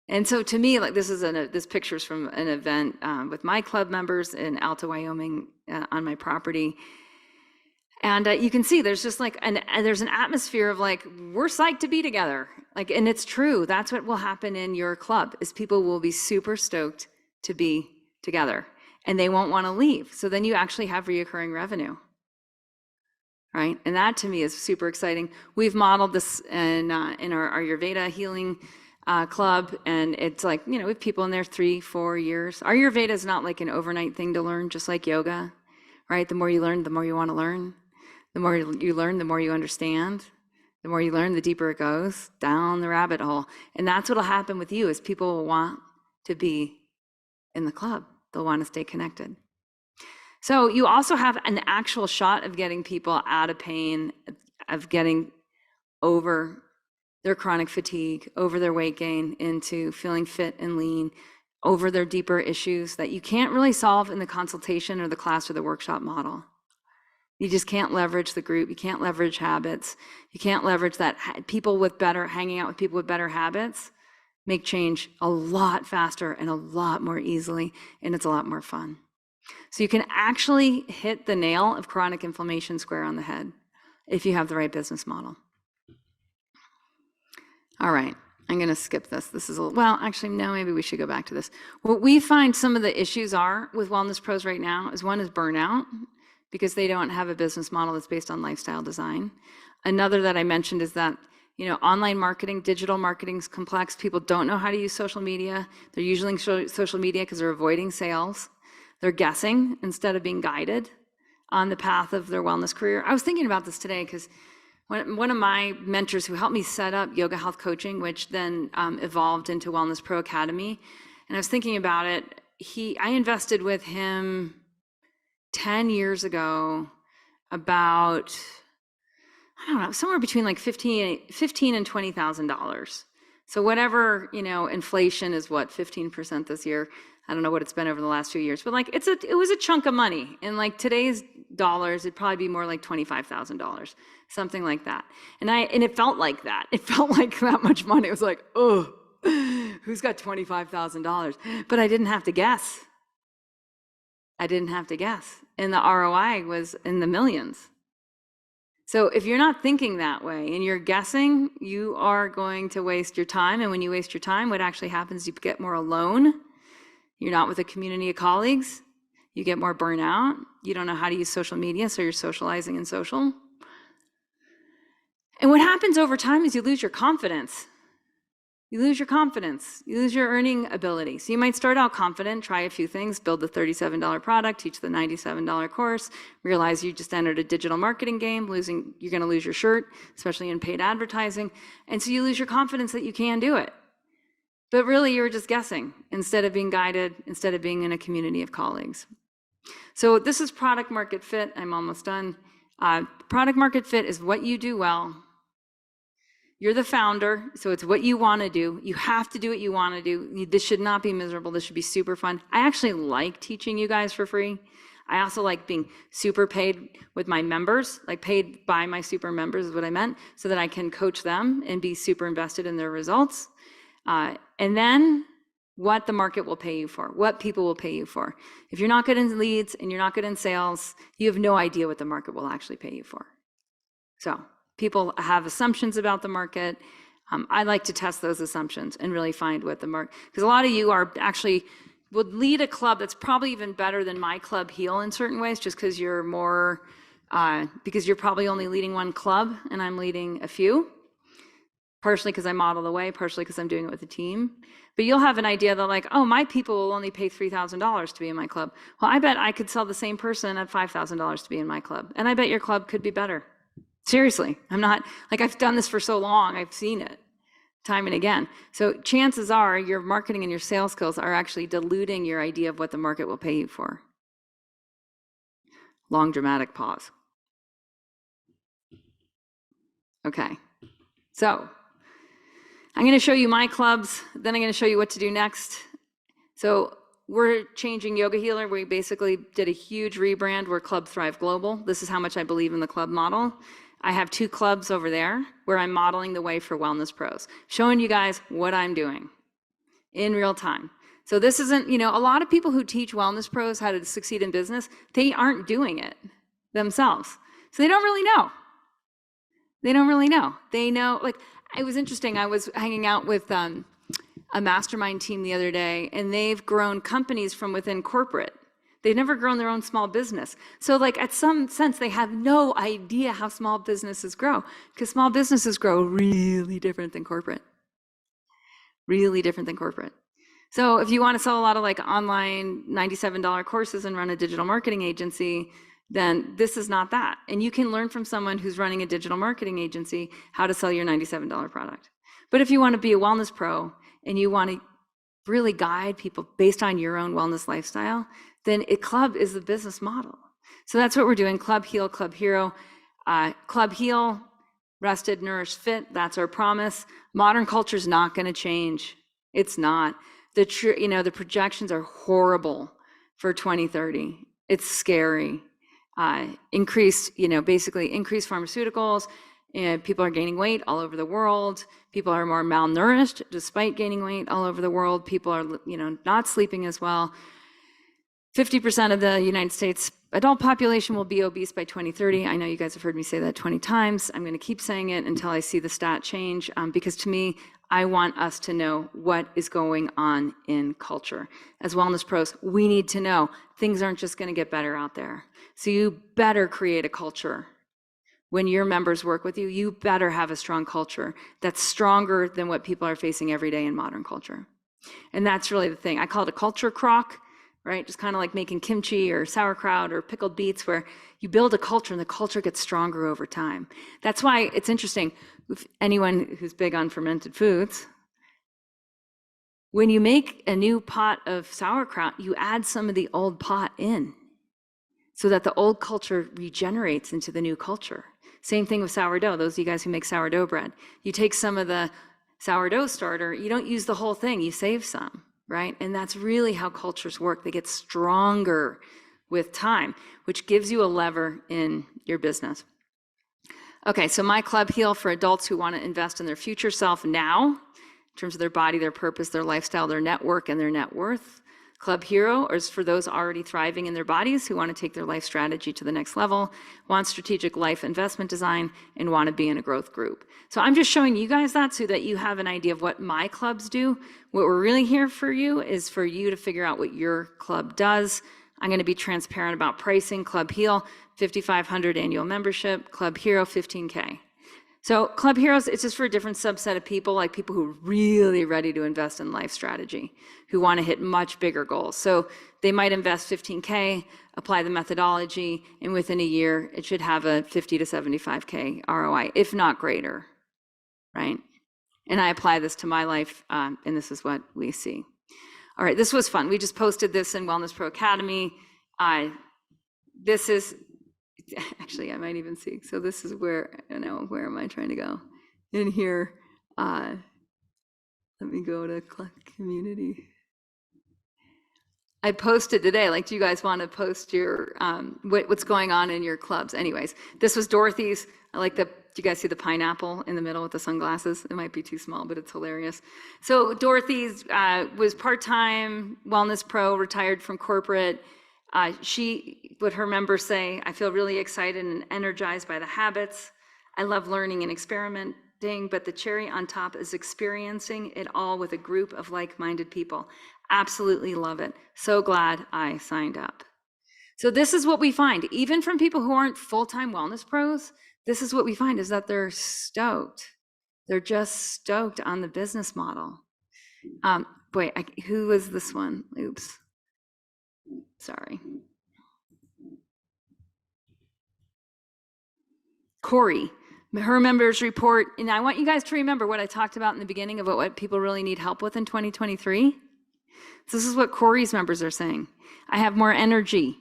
[SPEAKER 1] And so to me, like this picture's from an event with my club members in Alta, Wyoming, on my property. And you can see there's just like there's an atmosphere of like, we're psyched to be together. Like, and it's true. That's what will happen in your club, is people will be super stoked to be together and they won't want to leave. So then you actually have reoccurring revenue, right? And that to me is super exciting. We've modeled this in our Ayurveda healing club, and it's like, you know, we have people in there 3-4 years. Ayurveda is not like an overnight thing to learn, just like yoga, right? The more you learn, the more you want to learn. The more you learn, the more you understand. The more you learn, the deeper it goes down the rabbit hole. And that's what'll happen with you, is people will want to be in the club. They'll want to stay connected. So you also have an actual shot of getting people out of pain, of getting over their chronic fatigue, over their weight gain, into feeling fit and lean, over their deeper issues that you can't really solve in the consultation or the class or the workshop model. You just can't leverage the group. You can't leverage habits. You can't leverage that hanging out with people with better habits make change a lot faster and a lot more easily, and it's a lot more fun. So you can actually hit the nail of chronic inflammation square on the head if you have the right business model. All right, I'm going to skip this. This is actually, no, maybe we should go back to this. What we find some of the issues are with wellness pros right now is, one is burnout, because they don't have a business model that's based on lifestyle design. Another that I mentioned is that, you know, online marketing, digital marketing is complex. People don't know how to use social media. They're using social media because they're avoiding sales. They're guessing instead of being guided. on the path of their wellness career. I was thinking about this today because one of my mentors who helped me set up Yoga Health Coaching, which then evolved into Wellness Pro Academy, and I was thinking about it. I invested with him 10 years ago about, I don't know, somewhere between like $15 and $20,000. So whatever, inflation is 15% this year. I don't know what it's been over the last few years, but like it was a chunk of money. And like today's dollars, it'd probably be more like $25,000, something like that. And it felt like that. It felt like that much money. It was like, oh, who's got $25,000? But I didn't have to guess. And the ROI was in the millions. So if you're not thinking that way and you're guessing, you are going to waste your time. And when you waste your time, what actually happens, you get more alone. You're not with a community of colleagues. You get more burnout. You don't know how to use social media, so you're socializing in social. And what happens over time is you lose your confidence. You lose your earning ability. So you might start out confident, try a few things, build the $37 product, teach the $97 course, realize you just entered a digital marketing game, you're gonna lose your shirt, especially in paid advertising. And so you lose your confidence that you can do it. But really you're just guessing instead of being guided, instead of being in a community of colleagues. So this is product market fit. I'm almost done. Product market fit is what you do well. You're the founder, so it's what you want to do. You have to do what you want to do. This should not be miserable. This should be super fun. I actually like teaching you guys for free. I also like being super paid with my members, like paid by my super members is what I meant, so that I can coach them and be super invested in their results. And then what the market will pay you for, what people will pay you for. If you're not good in leads and you're not good in sales, you have no idea what the market will actually pay you for. So people have assumptions about the market. I like to test those assumptions and really find what the market, because a lot of you are actually would lead a club that's probably even better than my club Heal in certain ways, just because you're more, because you're probably only leading one club and I'm leading a few, partially because I model the way, partially because I'm doing it with a team. But you'll have an idea that like, oh, my people will only pay $3,000 to be in my club. Well, I bet I could sell the same person at $5,000 to be in my club. And I bet your club could be better. Seriously, I'm not, like I've done this for so long, I've seen it time and again. So chances are your marketing and your sales skills are actually diluting your idea of what the market will pay you for. Long dramatic pause. Okay, so I'm gonna show you my clubs, then I'm gonna show you what to do next. So we're changing Yoga Healer. We basically did a huge rebrand. We're Club Thrive Global. This is how much I believe in the club model. I have 2 clubs over there where I'm modeling the way for wellness pros, showing you guys what I'm doing in real time. So this isn't, a lot of people who teach wellness pros how to succeed in business, they aren't doing it themselves. So they don't really know. They know, like, it was interesting. I was hanging out with a mastermind team the other day, and they've grown companies from within corporate. They've never grown their own small business. So like at some sense, they have no idea how small businesses grow, because small businesses grow really different than corporate. So if you want to sell a lot of like online $97 courses and run a digital marketing agency, then this is not that. And you can learn from someone who's running a digital marketing agency how to sell your $97 product. But if you want to be a wellness pro and you want to really guide people based on your own wellness lifestyle, then a club is the business model. So that's what we're doing. Club Heal, Club Hero. Club Heal, rested, nourished, fit. That's our promise. Modern culture is not going to change. It's not. The projections are horrible for 2030. It's scary. Increased pharmaceuticals. People are gaining weight all over the world. People are more malnourished despite gaining weight all over the world. People are, not sleeping as well. 50% of the United States adult population will be obese by 2030. I know you guys have heard me say that 20 times. I'm going to keep saying it until I see the stat change, because to me, I want us to know what is going on in culture. As wellness pros, we need to know things aren't just going to get better out there. So you better create a culture. When your members work with you, you better have a strong culture that's stronger than what people are facing every day in modern culture. And that's really the thing. I call it a culture crock. right? Just kind of like making kimchi or sauerkraut or pickled beets, where you build a culture and the culture gets stronger over time. That's why it's interesting. If anyone who's big on fermented foods, when you make a new pot of sauerkraut, you add some of the old pot in so that the old culture regenerates into the new culture. Same thing with sourdough. Those of you guys who make sourdough bread, you take some of the sourdough starter, you don't use the whole thing, you save some, right? And that's really how cultures work. They get stronger with time, which gives you a lever in your business. Okay, so my Club Heal for adults who want to invest in their future self now, in terms of their body, their purpose, their lifestyle, their network, and their net worth. Club Hero is for those already thriving in their bodies who want to take their life strategy to the next level, want strategic life investment design, and want to be in a growth group. So I'm just showing you guys that so that you have an idea of what my clubs do. What we're really here for you is for you to figure out what your club does. I'm going to be transparent about pricing. Club Heal, $5,500 annual membership. Club Hero, $15K. So Club Heroes, it's just for a different subset of people, like people who are really ready to invest in life strategy, who want to hit much bigger goals. So they might invest $15K, apply the methodology, and within a year, it should have a $50 to $75K ROI, if not greater, right? And I apply this to my life, and this is what we see. All right, this was fun. We just posted this in Wellness Pro Academy. This is, actually, I might even see. So this is where, I don't know, where am I trying to go? In here, let me go to community. I posted today, like, do you guys want to post your, what's going on in your clubs? Anyways, this was Dorothy's. I like the, do you guys see the pineapple in the middle with the sunglasses? It might be too small, but it's hilarious. So Dorothy's was part-time Wellness Pro, retired from corporate. What her members say, I feel really excited and energized by the habits. I love learning and experimenting, but the cherry on top is experiencing it all with a group of like-minded people. Absolutely love it. So glad I signed up. So this is what we find, even from people who aren't full-time wellness pros, this is what we find is that they're stoked. They're just stoked on the business model. Who was this one? Oops. Sorry. Corey, her members report, and I want you guys to remember what I talked about in the beginning about what people really need help with in 2023. This is what Corey's members are saying. I have more energy.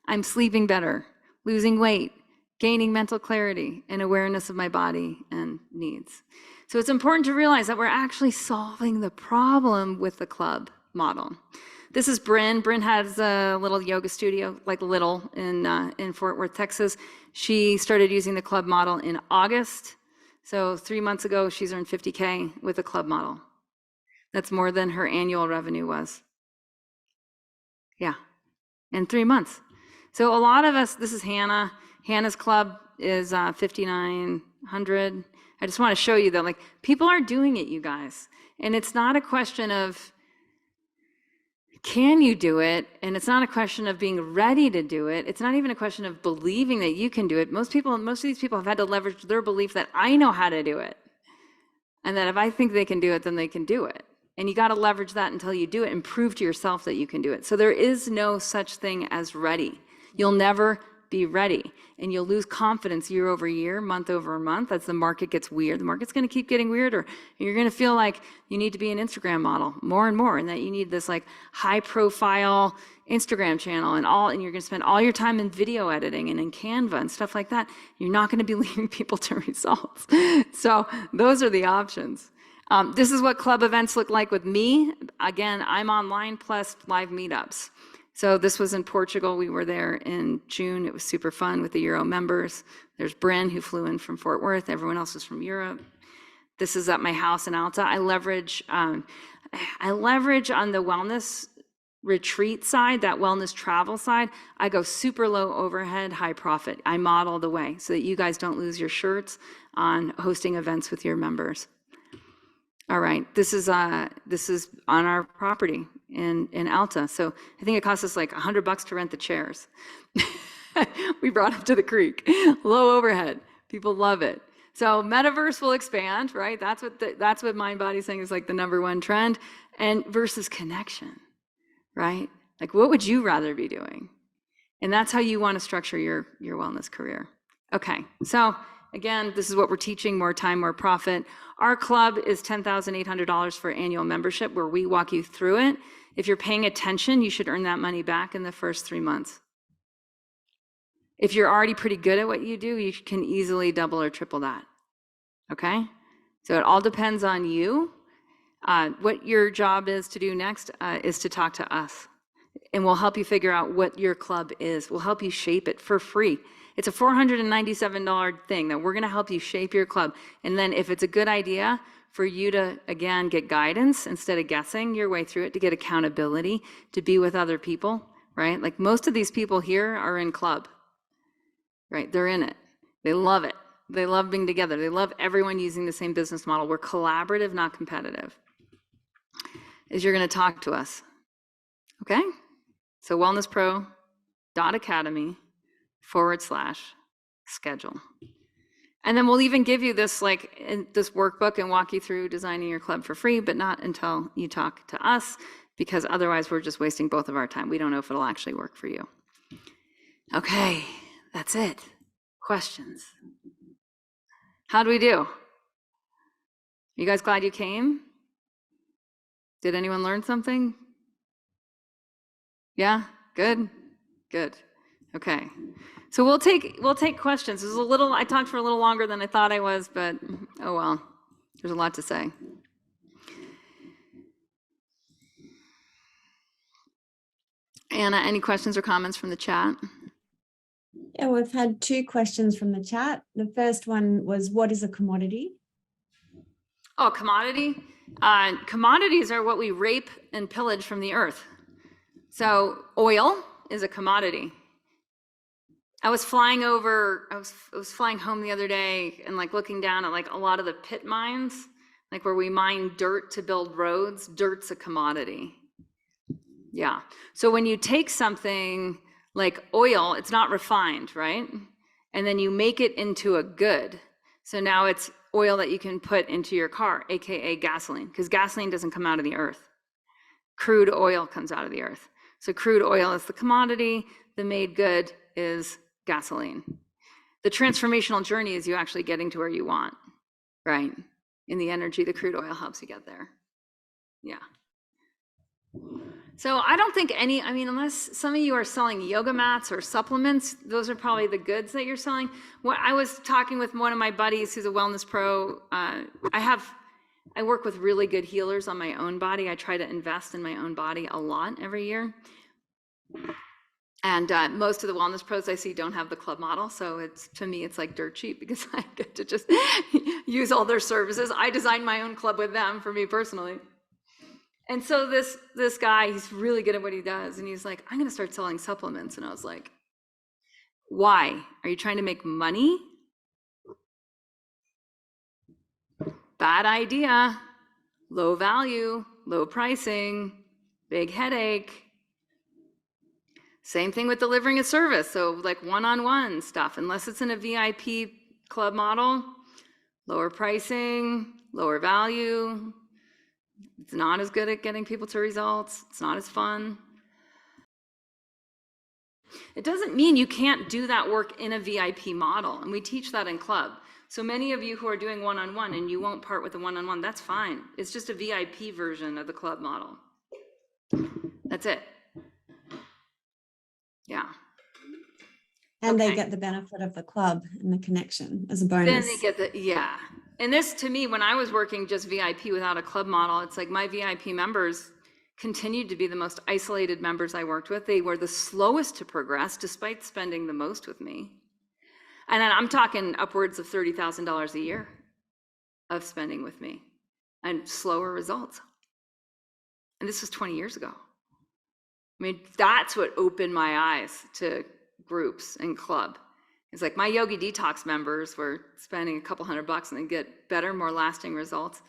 [SPEAKER 1] I'm sleeping better, losing weight, gaining mental clarity, and awareness of my body and needs. So it's important to realize that we're actually solving the problem with the club model. This is Bryn. Bryn has a little yoga studio, like little, in Fort Worth, Texas. She started using the club model in August. So 3 months ago, she's earned $50K with the club model. That's more than her annual revenue was. Yeah, in 3 months. So a lot of us, this is Hannah. Hannah's club is $5,900. I just want to show you that, like, people are doing it, you guys. And it's not a question of, can you do it? And it's not a question of being ready to do it. It's not even a question of believing that you can do it. Most of these people have had to leverage their belief that I know how to do it. And that if I think they can do it, then they can do it. And you got to leverage that until you do it and prove to yourself that you can do it. So there is no such thing as ready. You'll never be ready. And you'll lose confidence year over year, month over month, as the market gets weird. The market's going to keep getting weirder. And you're going to feel like you need to be an Instagram model more and more, and that you need this like high profile Instagram channel and you're going to spend all your time in video editing and in Canva and stuff like that. You're not going to be leading people to results. So those are the options. This is what club events look like with me. Again, I'm online plus live meetups. So this was in Portugal. We were there in June. It was super fun with the Euro members. There's Bryn, who flew in from Fort Worth. Everyone else is from Europe. This is at my house in Alta. I leverage on the wellness retreat side, that wellness travel side. I go super low overhead, high profit. I model the way so that you guys don't lose your shirts on hosting events with your members. All right, this is on our property in Alta. So I think it cost us like $100 to rent the chairs. We brought them to the creek. Low overhead. People love it. So metaverse will expand, right? That's what Mind Body saying is like the #1 trend, and versus connection, right? Like, what would you rather be doing? And that's how you want to structure your wellness career. Okay, so again, this is what we're teaching: more time, more profit. Our club is $10,800 for annual membership, where we walk you through it. If you're paying attention, you should earn that money back in the first 3 months. If you're already pretty good at what you do, you can easily double or triple that. Okay? So it all depends on you. What your job is to do next is to talk to us. And we'll help you figure out what your club is. We'll help you shape it for free. It's a $497 thing that we're going to help you shape your club. And then if it's a good idea for you to, again, get guidance instead of guessing your way through it, to get accountability, to be with other people, right? Like most of these people here are in club, right? They're in it. They love it. They love being together. They love everyone using the same business model. We're collaborative, not competitive. Is you're going to talk to us. Okay? So wellnesspro.academy/schedule. And then we'll even give you this this workbook and walk you through designing your club for free, but not until you talk to us, because otherwise we're just wasting both of our time. We don't know if it'll actually work for you. Okay, that's it. Questions? How do we do? You guys glad you came? Did anyone learn something? Yeah, good, good. Okay, so we'll take questions. This is I talked for a little longer than I thought I was, but oh well, there's a lot to say. Anna, any questions or comments from the chat?
[SPEAKER 2] Yeah, we've had 2 questions from the chat. The first one was, what is a commodity?
[SPEAKER 1] Oh, commodity? Commodities are what we rape and pillage from the earth. So oil is a commodity. I was flying home the other day and looking down at a lot of the pit mines, where we mine dirt to build roads. Dirt's a commodity. Yeah. So when you take something like oil, it's not refined, right? And then you make it into a good. So now it's oil that you can put into your car, AKA gasoline, because gasoline doesn't come out of the earth. Crude oil comes out of the earth. So crude oil is the commodity. The made good is gasoline. The transformational journey is you actually getting to where you want, right? In the energy, the crude oil helps you get there. Yeah. So I don't think unless some of you are selling yoga mats or supplements, those are probably the goods that you're selling. What I was talking with one of my buddies who's a wellness pro. I work with really good healers on my own body. I try to invest in my own body a lot every year. And most of the wellness pros I see don't have the club model. So to me, it's like dirt cheap, because I get to just use all their services. I designed my own club with them, for me personally. And so this guy, he's really good at what he does. And he's like, I'm going to start selling supplements. And I was like, why? Are you trying to make money? Bad idea. Low value, low pricing, big headache. Same thing with delivering a service. So one-on-one stuff, unless it's in a VIP club model, lower pricing, lower value. It's not as good at getting people to results. It's not as fun. It doesn't mean you can't do that work in a VIP model. And we teach that in club. So many of you who are doing one-on-one and you won't part with the one-on-one, that's fine. It's just a VIP version of the club model. That's it. Yeah.
[SPEAKER 2] And they get the benefit of the club and the connection as a bonus.
[SPEAKER 1] Then they get yeah. And this, to me, when I was working just VIP without a club model, it's like my VIP members continued to be the most isolated members I worked with. They were the slowest to progress, despite spending the most with me. And then I'm talking upwards of $30,000 a year of spending with me, and slower results. And this was 20 years ago. I mean, that's what opened my eyes to groups and club. It's like my Yogi Detox members were spending a couple $100 and they get better, more lasting results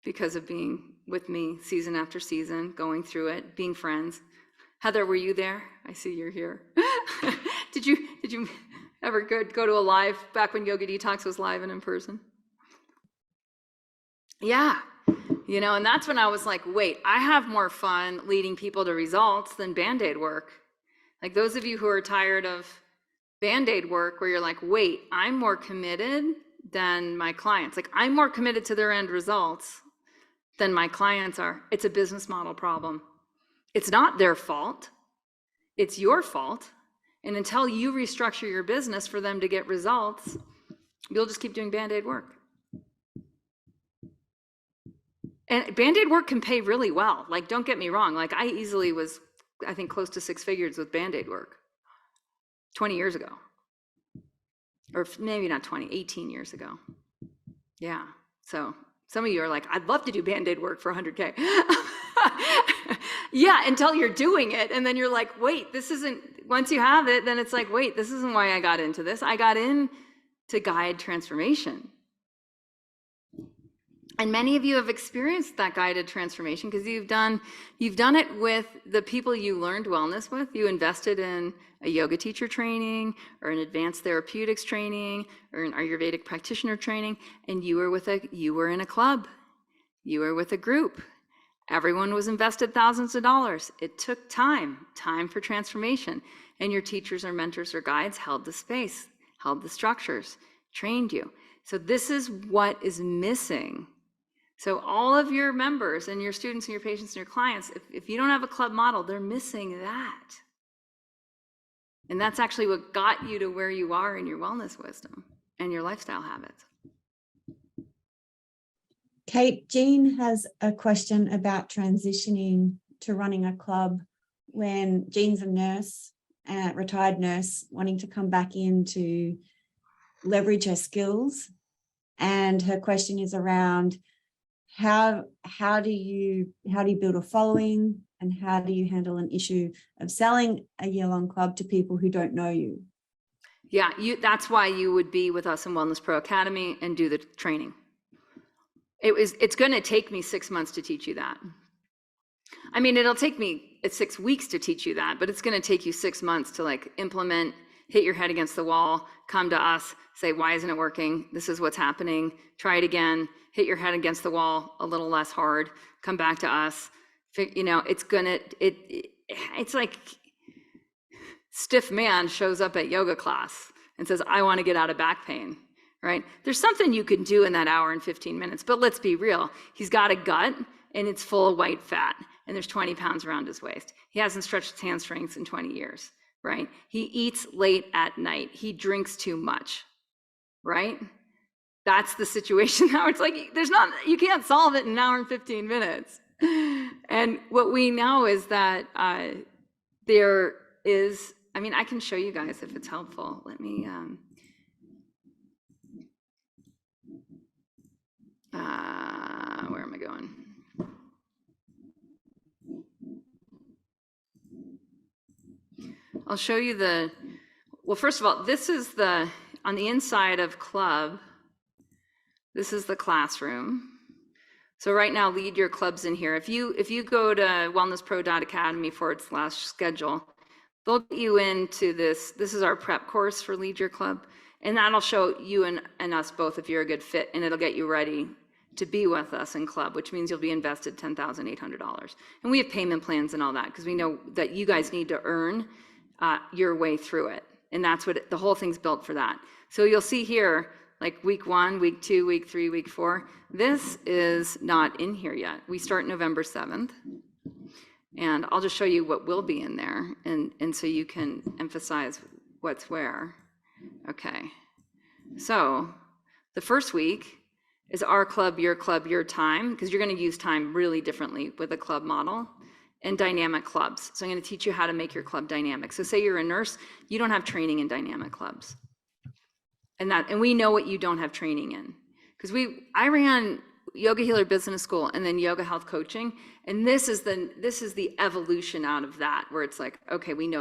[SPEAKER 1] because of being with me season after season, going through it, being friends. Heather, were you there? I see you're here. Did you ever go to a live back when Yoga Detox was live and in person? Yeah. You know, and that's when I was like, wait, I have more fun leading people to results than Band-Aid work. Like those of you who are tired of Band-Aid work where you're like, wait, I'm more committed than my clients. Like I'm more committed to their end results than my clients are. It's a business model problem. It's not their fault. It's your fault. And until you restructure your business for them to get results, you'll just keep doing Band-Aid work. And Band-Aid work can pay really well. Like, don't get me wrong. Like I easily was, I think, close to 6 figures with Band-Aid work 20 years ago. Or maybe not 20, 18 years ago. Yeah. So some of you are like, I'd love to do Band-Aid work for 100K. Yeah, until you're doing it. And then you're like, wait, this isn't, once you have it, then it's like, wait, this isn't why I got into this. I got in to guide transformation. And many of you have experienced that guided transformation because you've done it with the people you learned wellness with. You invested in a yoga teacher training or an advanced therapeutics training or an Ayurvedic practitioner training, and you were in a club. You were with a group. Everyone was invested thousands of dollars. It took time for transformation. And your teachers or mentors or guides held the space, held the structures, trained you. So this is what is missing. So all of your members and your students and your patients and your clients, if you don't have a club model, they're missing that. And that's actually what got you to where you are in your wellness wisdom and your lifestyle habits.
[SPEAKER 2] Kate, Jean has a question about transitioning to running a club when Jean's a nurse, a retired nurse, wanting to come back in to leverage her skills. And her question is around how do you build a following, and how do you handle an issue of selling a year-long club to people who don't know you?
[SPEAKER 1] Yeah, that's why you would be with us in Wellness Pro Academy and do the training. It's going to take me 6 months to teach you that. I mean, it'll take me 6 weeks to teach you that, but it's going to take you 6 months to like implement, hit your head against the wall, come to us, say, why isn't it working? This is what's happening. Try it again. Hit your head against the wall a little less hard. Come back to us. You know, it's like stiff man shows up at yoga class and says, I want to get out of back pain, right? There's something you can do in that hour and 15 minutes, but let's be real. He's got a gut and it's full of white fat and there's 20 pounds around his waist. He hasn't stretched his hamstrings in 20 years, right? He eats late at night. He drinks too much, right? That's the situation now. It's like, you can't solve it in an hour and 15 minutes. And what we know is that there is, I mean, I can show you guys if it's helpful. Let me, where am I going? I'll show you well, first of all, this is on the inside of club, this is the classroom. So right now, lead your clubs in here. If you go to wellnesspro.academy /schedule, they'll get you into this. This is our prep course for Lead Your Club. And that'll show you and us both if you're a good fit, and it'll get you ready to be with us in club, which means you'll be invested $10,800. And we have payment plans and all that because we know that you guys need to earn your way through it. And that's what the whole thing's built for that. So you'll see here, like week 1, week 2, week 3, week 4, this is not in here yet. We start November 7th. And I'll just show you what will be in there. And so you can emphasize what's where. Okay. So the first week is our club, your time, because you're going to use time really differently with a club model, and dynamic clubs. So I'm going to teach you how to make your club dynamic. So say you're a nurse, you don't have training in dynamic clubs. And we know what you don't have training in. Because I ran Yoga Healer Business School and then yoga health coaching. And this is the evolution out of that, where it's like, okay, we're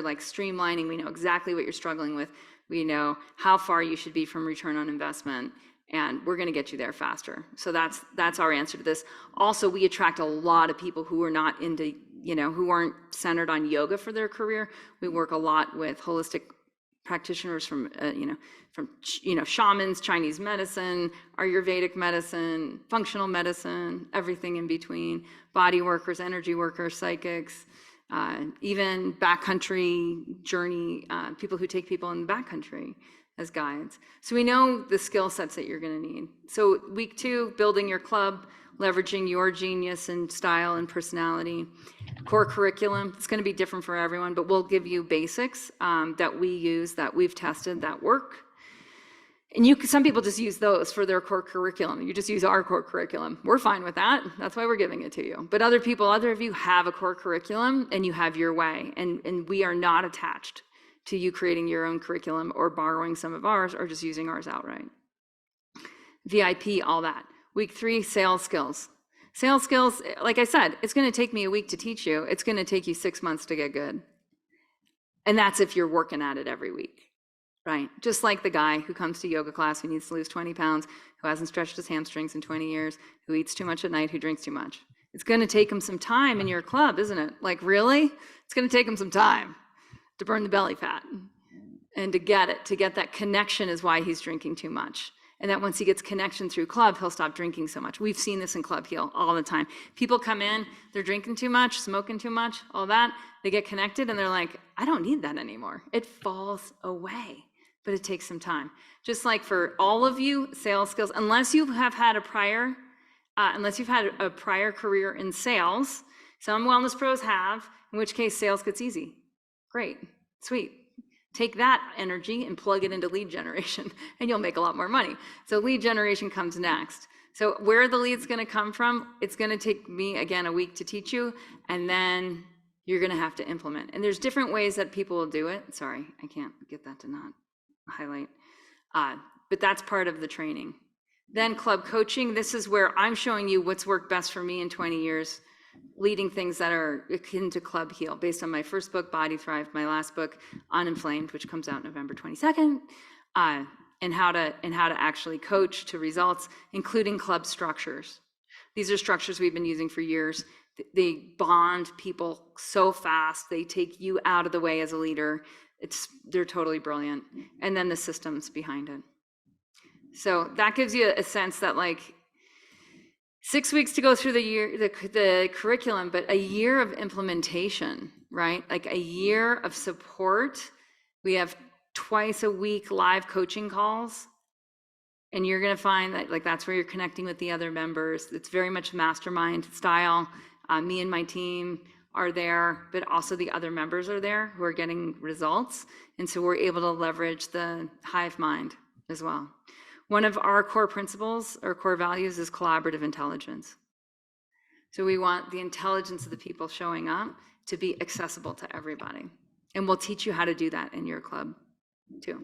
[SPEAKER 1] like streamlining, we know exactly what you're struggling with. We know how far you should be from return on investment, and we're going to get you there faster. So that's our answer to this. Also, we attract a lot of people who are not into, who aren't centered on yoga for their career. We work a lot with holistic practitioners from, shamans, Chinese medicine, Ayurvedic medicine, functional medicine, everything in between, body workers, energy workers, psychics, even backcountry journey, people who take people in the backcountry as guides. So we know the skill sets that you're going to need. So week 2, building your club, leveraging your genius and style and personality. Core curriculum, it's going to be different for everyone, but we'll give you basics that we use, that we've tested, that work. And some people just use those for their core curriculum. You just use our core curriculum. We're fine with that. That's why we're giving it to you. But other of you have a core curriculum and you have your way. And we are not attached to you creating your own curriculum or borrowing some of ours or just using ours outright. VIP, all that. Week 3, sales skills. Sales skills, like I said, it's going to take me a week to teach you. It's going to take you 6 months to get good. And that's if you're working at it every week, right? Just like the guy who comes to yoga class who needs to lose 20 pounds, who hasn't stretched his hamstrings in 20 years, who eats too much at night, who drinks too much. It's going to take him some time in your club, isn't it? Like, really? It's going to take him some time to burn the belly fat. And to get that connection is why he's drinking too much. And that once he gets connection through club, he'll stop drinking so much. We've seen this in Club Heal all the time. People come in, they're drinking too much, smoking too much, all that. They get connected and they're like, I don't need that anymore. It falls away, but it takes some time. Just like for all of you, sales skills, unless you've had a prior career in sales, some wellness pros have, in which case sales gets easy. Great, sweet. Take that energy and plug it into lead generation and you'll make a lot more money. So lead generation comes next. So where are the leads going to come from? It's going to take me, again, a week to teach you, and then you're going to have to implement. And there's different ways that people will do it. Sorry, I can't get that to not highlight. But that's part of the training. Then club coaching. This is where I'm showing you what's worked best for me in 20 years, leading things that are akin to Club Heal, based on my first book, Body Thrive, my last book, Uninflamed, which comes out November 22nd, and how to actually coach to results, including club structures. These are structures we've been using for years. They bond people so fast. They take you out of the way as a leader. They're totally brilliant. And then the systems behind it. So that gives you a sense that, like, 6 weeks to go through the curriculum, but a year of implementation, right? Like a year of support. We have twice a week live coaching calls. And you're going to find that, like, that's where you're connecting with the other members. It's very much mastermind style. Me and my team are there, but also the other members are there who are getting results. And so we're able to leverage the hive mind as well. One of our core principles or core values is collaborative intelligence. So we want the intelligence of the people showing up to be accessible to everybody. And we'll teach you how to do that in your club too.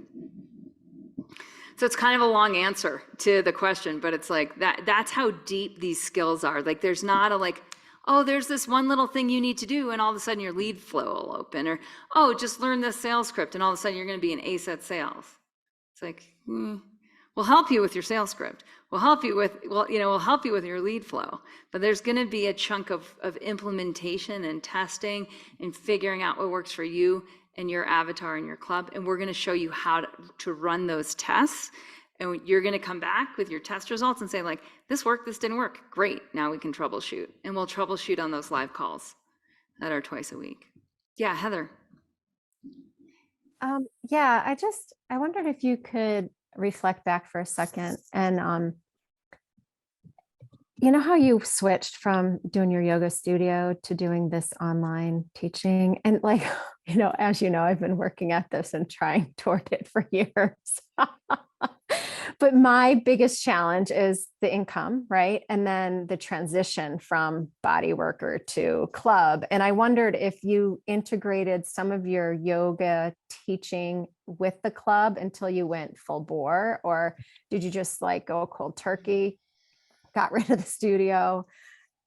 [SPEAKER 1] So it's kind of a long answer to the question, but it's like that's how deep these skills are. Like, there's not a like, oh, there's this one little thing you need to do and all of a sudden your lead flow will open, or, oh, just learn this sales script and all of a sudden you're going to be an ace at sales. It's like, we'll help you with your sales script. We'll help you with your lead flow. But there's going to be a chunk of implementation and testing and figuring out what works for you and your avatar in your club. And we're going to show you how to run those tests. And you're going to come back with your test results and say, like, this worked, this didn't work. Great. Now we can troubleshoot. And we'll troubleshoot on those live calls that are twice a week. Yeah, Heather.
[SPEAKER 3] Yeah, I wondered if you could reflect back for a second, and you know how you switched from doing your yoga studio to doing this online teaching, and, like, as you know, I've been working at this and trying toward it for years. But my biggest challenge is the income, right? And then the transition from body worker to club. And I wondered if you integrated some of your yoga teaching with the club until you went full bore, or did you just, like, go cold turkey, got rid of the studio,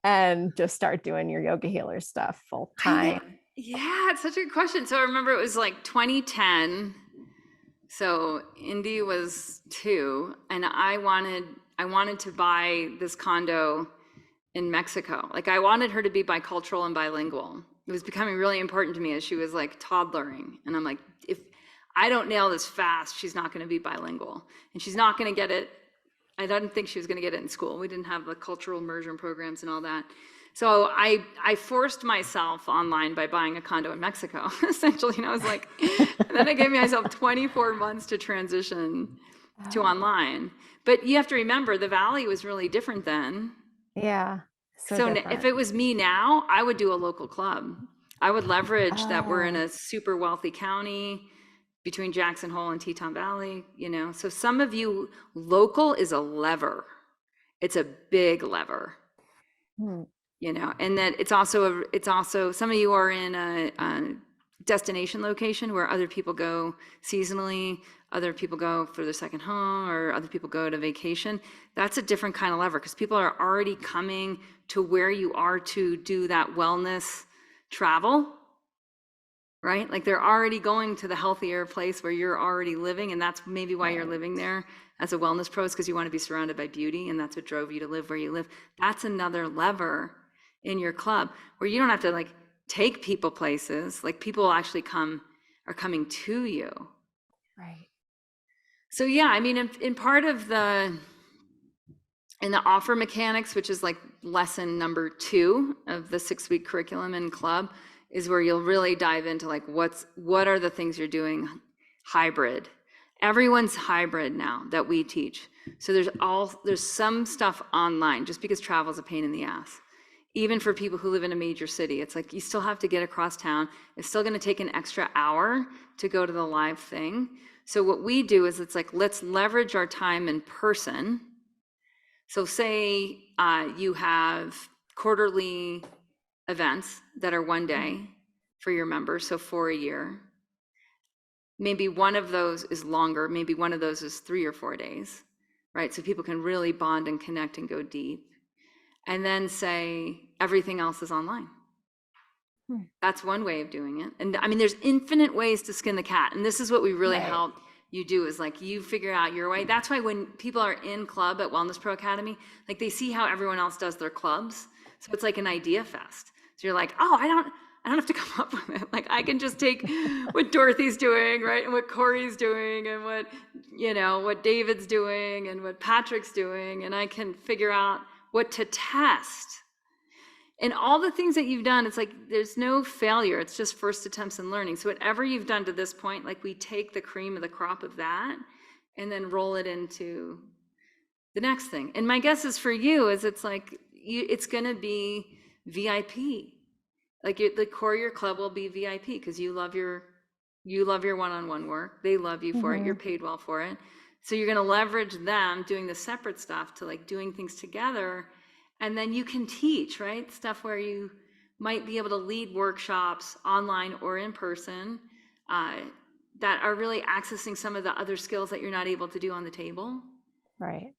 [SPEAKER 3] and just start doing your yoga healer stuff full time?
[SPEAKER 1] Yeah, it's such a good question. So I remember it was like 2010. So Indy was 2, and I wanted to buy this condo in Mexico. Like, I wanted her to be bicultural and bilingual. It was becoming really important to me as she was, like, toddlering. And I'm like, if I don't nail this fast, she's not going to be bilingual. And she's not going to get it. I didn't think she was going to get it in school. We didn't have the cultural immersion programs and all that. So I forced myself online by buying a condo in Mexico, essentially. And I was like, and then I gave myself 24 months to transition to online. But you have to remember, the Valley was really different then.
[SPEAKER 3] Yeah.
[SPEAKER 1] So if it was me now, I would do a local club. I would leverage that we're in a super wealthy county between Jackson Hole and Teton Valley, you know. So some of you, local is a lever. It's a big lever. You know, and that it's also some of you are in a destination location where other people go seasonally, other people go for their second home, or other people go to vacation. That's a different kind of lever, because people are already coming to where you are to do that wellness travel, right? Like they're already going to the healthier place where you're already living, and that's maybe why you're living there as a wellness pro, is because you want to be surrounded by beauty, and that's what drove you to live where you live. That's another lever in your club where you don't have to like take people places, like people actually are coming to you.
[SPEAKER 3] Right.
[SPEAKER 1] So yeah, I mean, in part of the offer mechanics, which is like lesson number 2 of the 6-week curriculum and club, is where you'll really dive into like what are the things you're doing hybrid. Everyone's hybrid now that we teach. So there's some stuff online, just because travel is a pain in the ass. Even for people who live in a major city, it's like you still have to get across town. It's still going to take an extra hour to go to the live thing. So what we do is it's like, let's leverage our time in person. So say you have quarterly events that are one day for your members, so 4 a year. Maybe one of those is longer, maybe one of those is 3 or 4 days, right? So people can really bond and connect and go deep. And then say everything else is online. That's one way of doing it. And I mean, there's infinite ways to skin the cat. And this is what we really help you do, is like you figure out your way. That's why when people are in club at Wellness Pro Academy, like they see how everyone else does their clubs. So it's like an idea fest. So you're like, oh, I don't have to come up with it. Like I can just take what Dorothy's doing, right? And what Corey's doing, and what David's doing, and what Patrick's doing. And I can figure out what to test. And all the things that you've done, it's like there's no failure. It's just first attempts and learning. So whatever you've done to this point, like we take the cream of the crop of that and then roll it into the next thing. And my guess is for you is it's like it's going to be VIP. Like the core of your club will be VIP because you love your one-on-one work. They love you for it. You're paid well for it. So you're going to leverage them doing the separate stuff to like doing things together. And then you can teach, right? Stuff where you might be able to lead workshops online or in person that are really accessing some of the other skills that you're not able to do on the table.
[SPEAKER 3] Right.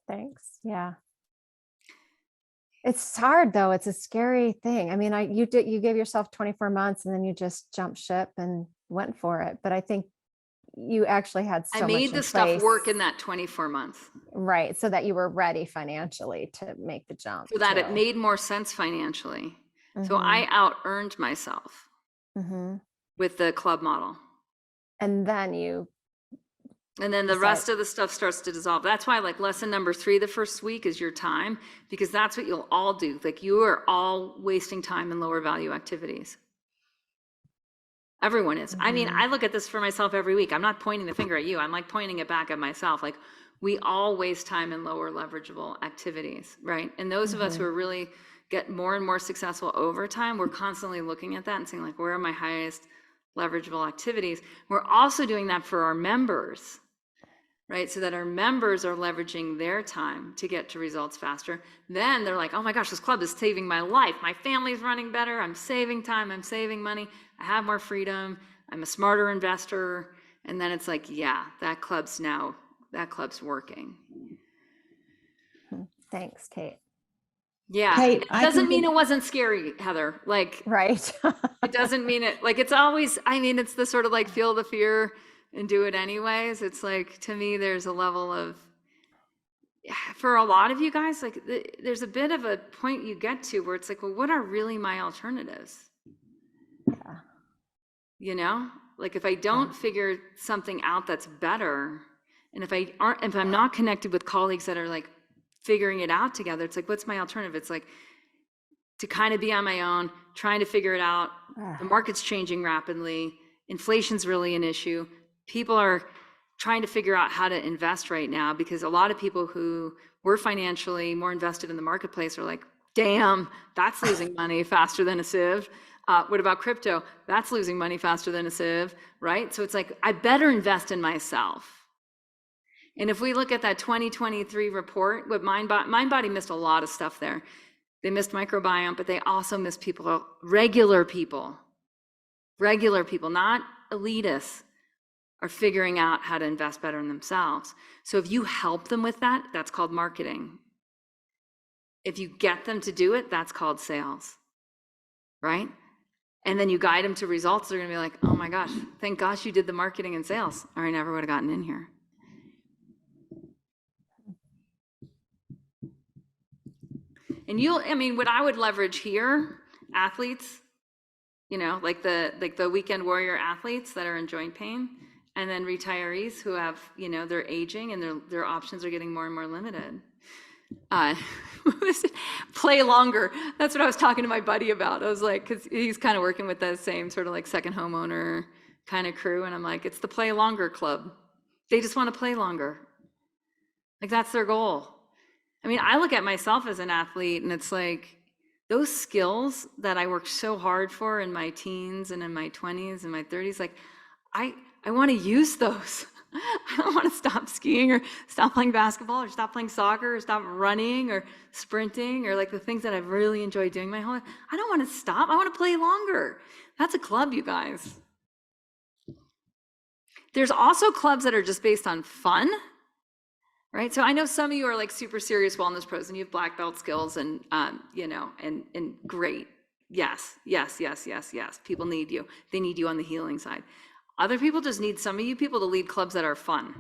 [SPEAKER 3] Thanks. Yeah. It's hard though. It's a scary thing. I mean, you gave yourself 24 months and then you just jumped ship and went for it. But I think you actually had so much
[SPEAKER 1] I made the stuff work in that 24 months.
[SPEAKER 3] Right. So that you were ready financially to make the jump.
[SPEAKER 1] So that it made more sense financially. So I out-earned myself with the club model.
[SPEAKER 3] And then
[SPEAKER 1] the rest of the stuff starts to dissolve. That's why like lesson number 3, the first week, is your time, because that's what you'll all do. Like you are all wasting time in lower value activities. Everyone is. I mean, I look at this for myself every week. I'm not pointing the finger at you. I'm like pointing it back at myself. Like we all waste time in lower leverageable activities, right? And those of us who are really get more and more successful over time, we're constantly looking at that and saying like, where are my highest leverageable activities? We're also doing that for our members, right? So that our members are leveraging their time to get to results faster. Then they're like, oh my gosh, this club is saving my life. My family's running better. I'm saving time. I'm saving money. I have more freedom. I'm a smarter investor. And then it's like, yeah, that club's working.
[SPEAKER 3] Thanks, Kate.
[SPEAKER 1] Yeah.
[SPEAKER 2] Kate,
[SPEAKER 1] it doesn't mean it wasn't scary, Heather. Like,
[SPEAKER 3] right.
[SPEAKER 1] It doesn't mean it, like, it's always, I mean, it's the sort of like feel the fear and do it anyways. It's like, to me, there's a level of, for a lot of you guys, like there's a bit of a point you get to where it's like, well, what are really my alternatives?
[SPEAKER 3] Yeah.
[SPEAKER 1] Like if I don't figure something out that's better, and if I'm not connected with colleagues that are like figuring it out together, it's like, what's my alternative? It's like to kind of be on my own, trying to figure it out. The market's changing rapidly. Inflation's really an issue. People are trying to figure out how to invest right now, because a lot of people who were financially more invested in the marketplace are like, damn, that's losing money faster than a sieve. What about crypto? That's losing money faster than a sieve, right? So it's like, I better invest in myself. And if we look at that 2023 report, what MindBody missed a lot of stuff there. They missed microbiome, but they also missed people, regular people, not elitists, are figuring out how to invest better in themselves. So if you help them with that, that's called marketing. If you get them to do it, that's called sales, right? And then you guide them to results, they're gonna be like, oh my gosh, thank gosh you did the marketing and sales, or I never would have gotten in here. And what I would leverage here, athletes, like the weekend warrior athletes that are in joint pain, and then retirees who have, they're aging and their options are getting more and more limited. Play longer. That's what I was talking to my buddy about. I was like, because he's kind of working with that same sort of like second homeowner kind of crew. And I'm like, it's the play longer club. They just want to play longer. Like that's their goal. I look at myself as an athlete and it's like those skills that I worked so hard for in my teens and in my 20s and my 30s, like I want to use those. I don't want to stop skiing or stop playing basketball or stop playing soccer or stop running or sprinting or like the things that I've really enjoyed doing my whole life. I don't want to stop. I want to play longer. That's a club, you guys. There's also clubs that are just based on fun, right? So I know some of you are like super serious wellness pros and you have black belt skills and, and great. Yes. People need you. They need you on the healing side. Other people just need some of you people to lead clubs that are fun,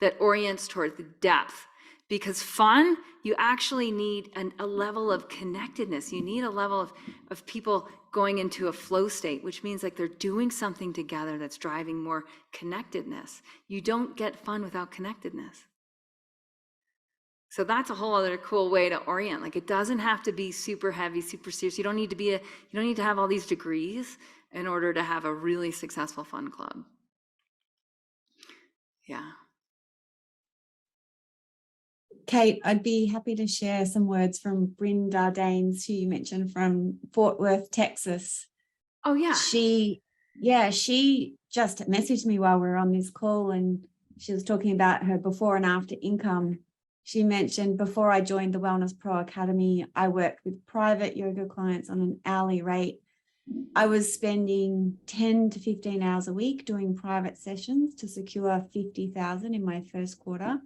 [SPEAKER 1] that orients toward the depth. Because fun, you actually need a level of connectedness. You need a level of people going into a flow state, which means like they're doing something together that's driving more connectedness. You don't get fun without connectedness. So that's a whole other cool way to orient. Like it doesn't have to be super heavy, super serious. You don't need to have all these degrees in order to have a really successful fun club. Yeah.
[SPEAKER 2] Kate, I'd be happy to share some words from Bryn Dardanes, who you mentioned, from Fort Worth, Texas.
[SPEAKER 1] Oh yeah.
[SPEAKER 2] She just messaged me while we were on this call and she was talking about her before and after income. She mentioned, before I joined the Wellness Pro Academy, I worked with private yoga clients on an hourly rate. I was spending 10 to 15 hours a week doing private sessions to secure 50,000 in my first quarter.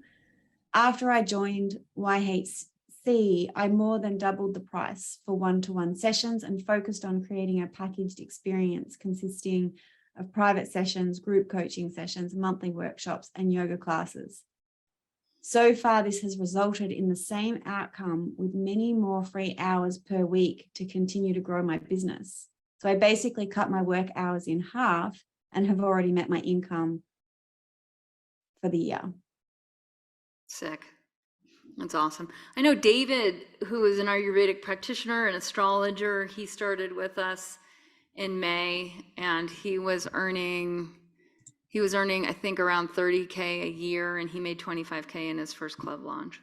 [SPEAKER 2] After I joined YHC, I more than doubled the price for one-to-one sessions and focused on creating a packaged experience consisting of private sessions, group coaching sessions, monthly workshops, and yoga classes. So far, this has resulted in the same outcome with many more free hours per week to continue to grow my business. So I basically cut my work hours in half and have already met my income for the year.
[SPEAKER 1] Sick. That's awesome. I know David, who is an Ayurvedic practitioner and astrologer, he started with us in May and he was earning, I think, around 30K a year, and he made 25K in his first club launch.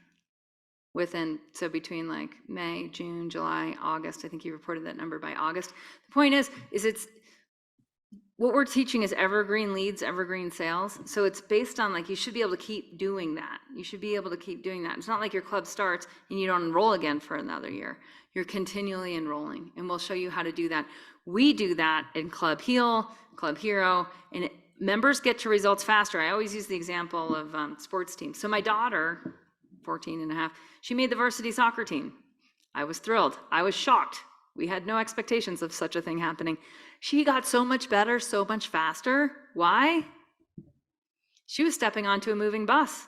[SPEAKER 1] So between like May, June, July, August, I think he reported that number by August. The point is it's, what we're teaching is evergreen leads, evergreen sales. So it's based on like, you should be able to keep doing that. It's not like your club starts and you don't enroll again for another year. You're continually enrolling, and we'll show you how to do that. We do that in Club Heal, Club Hero, and members get to results faster. I always use the example of sports teams. So my daughter, 14 and a half, she made the varsity soccer team. I was thrilled. I was shocked. We had no expectations of such a thing happening. She got so much better, so much faster. Why? She was stepping onto a moving bus.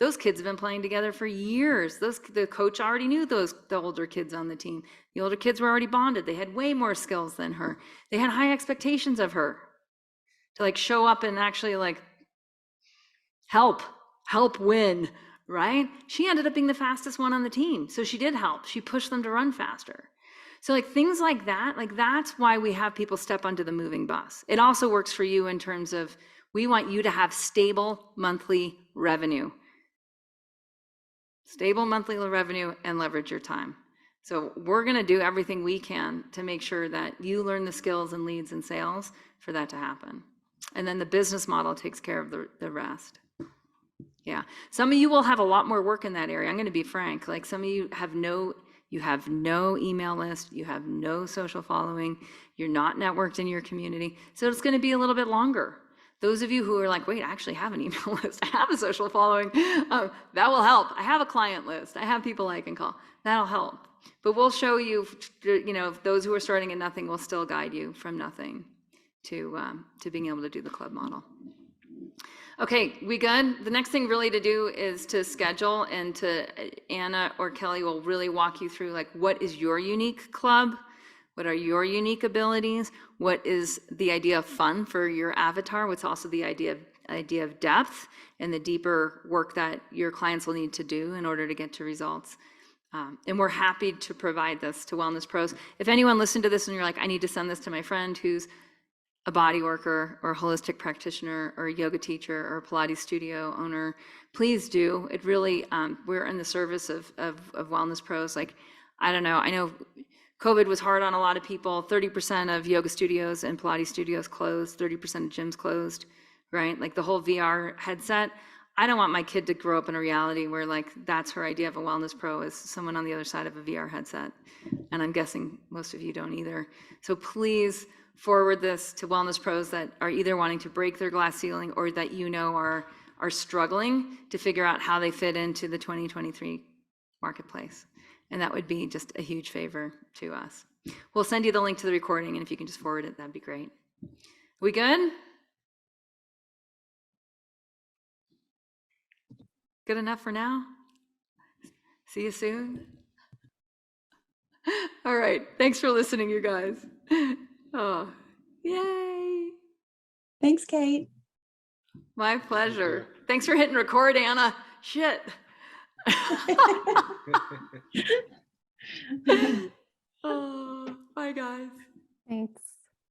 [SPEAKER 1] Those kids have been playing together for years. The coach already knew the older kids on the team. The older kids were already bonded. They had way more skills than her. They had high expectations of her. to like show up and actually like help win, right? She ended up being the fastest one on the team. So she did help. She pushed them to run faster. So like things like that, like that's why we have people step onto the moving bus. It also works for you in terms of we want you to have stable monthly revenue. Stable monthly revenue and leverage your time. So we're going to do everything we can to make sure that you learn the skills and leads and sales for that to happen. And then the business model takes care of the rest. Yeah. Some of you will have a lot more work in that area. I'm going to be frank. Like some of you have no email list. You have no social following. You're not networked in your community. So it's going to be a little bit longer. Those of you who are like, wait, I actually have an email list. I have a social following. That will help. I have a client list. I have people I can call. That'll help. But we'll show you, those who are starting at nothing will still guide you from nothing to being able to do the club model. Okay, we good? The next thing really to do is to schedule, and Anna or Kelly will really walk you through like what is your unique club? What are your unique abilities? What is the idea of fun for your avatar? What's also the idea of depth and the deeper work that your clients will need to do in order to get to results. And we're happy to provide this to Wellness Pros. If anyone listened to this and you're like, I need to send this to my friend who's a body worker or a holistic practitioner or a yoga teacher or a Pilates studio owner, please do. It really, we're in the service of Wellness Pros. Like, I don't know, I know COVID was hard on a lot of people. 30% of yoga studios and Pilates studios closed, 30% of gyms closed, right? Like the whole VR headset. I don't want my kid to grow up in a reality where like that's her idea of a Wellness Pro is someone on the other side of a VR headset. And I'm guessing most of you don't either. So please forward this to Wellness Pros that are either wanting to break their glass ceiling or that are struggling to figure out how they fit into the 2023 marketplace. And that would be just a huge favor to us. We'll send you the link to the recording, and if you can just forward it, that'd be great. We good? Good enough for now? See you soon. All right. Thanks for listening, you guys. Oh, yay.
[SPEAKER 2] Thanks, Kate.
[SPEAKER 1] My pleasure. Thanks for hitting record, Anna. Shit. Oh, bye, guys.
[SPEAKER 3] Thanks.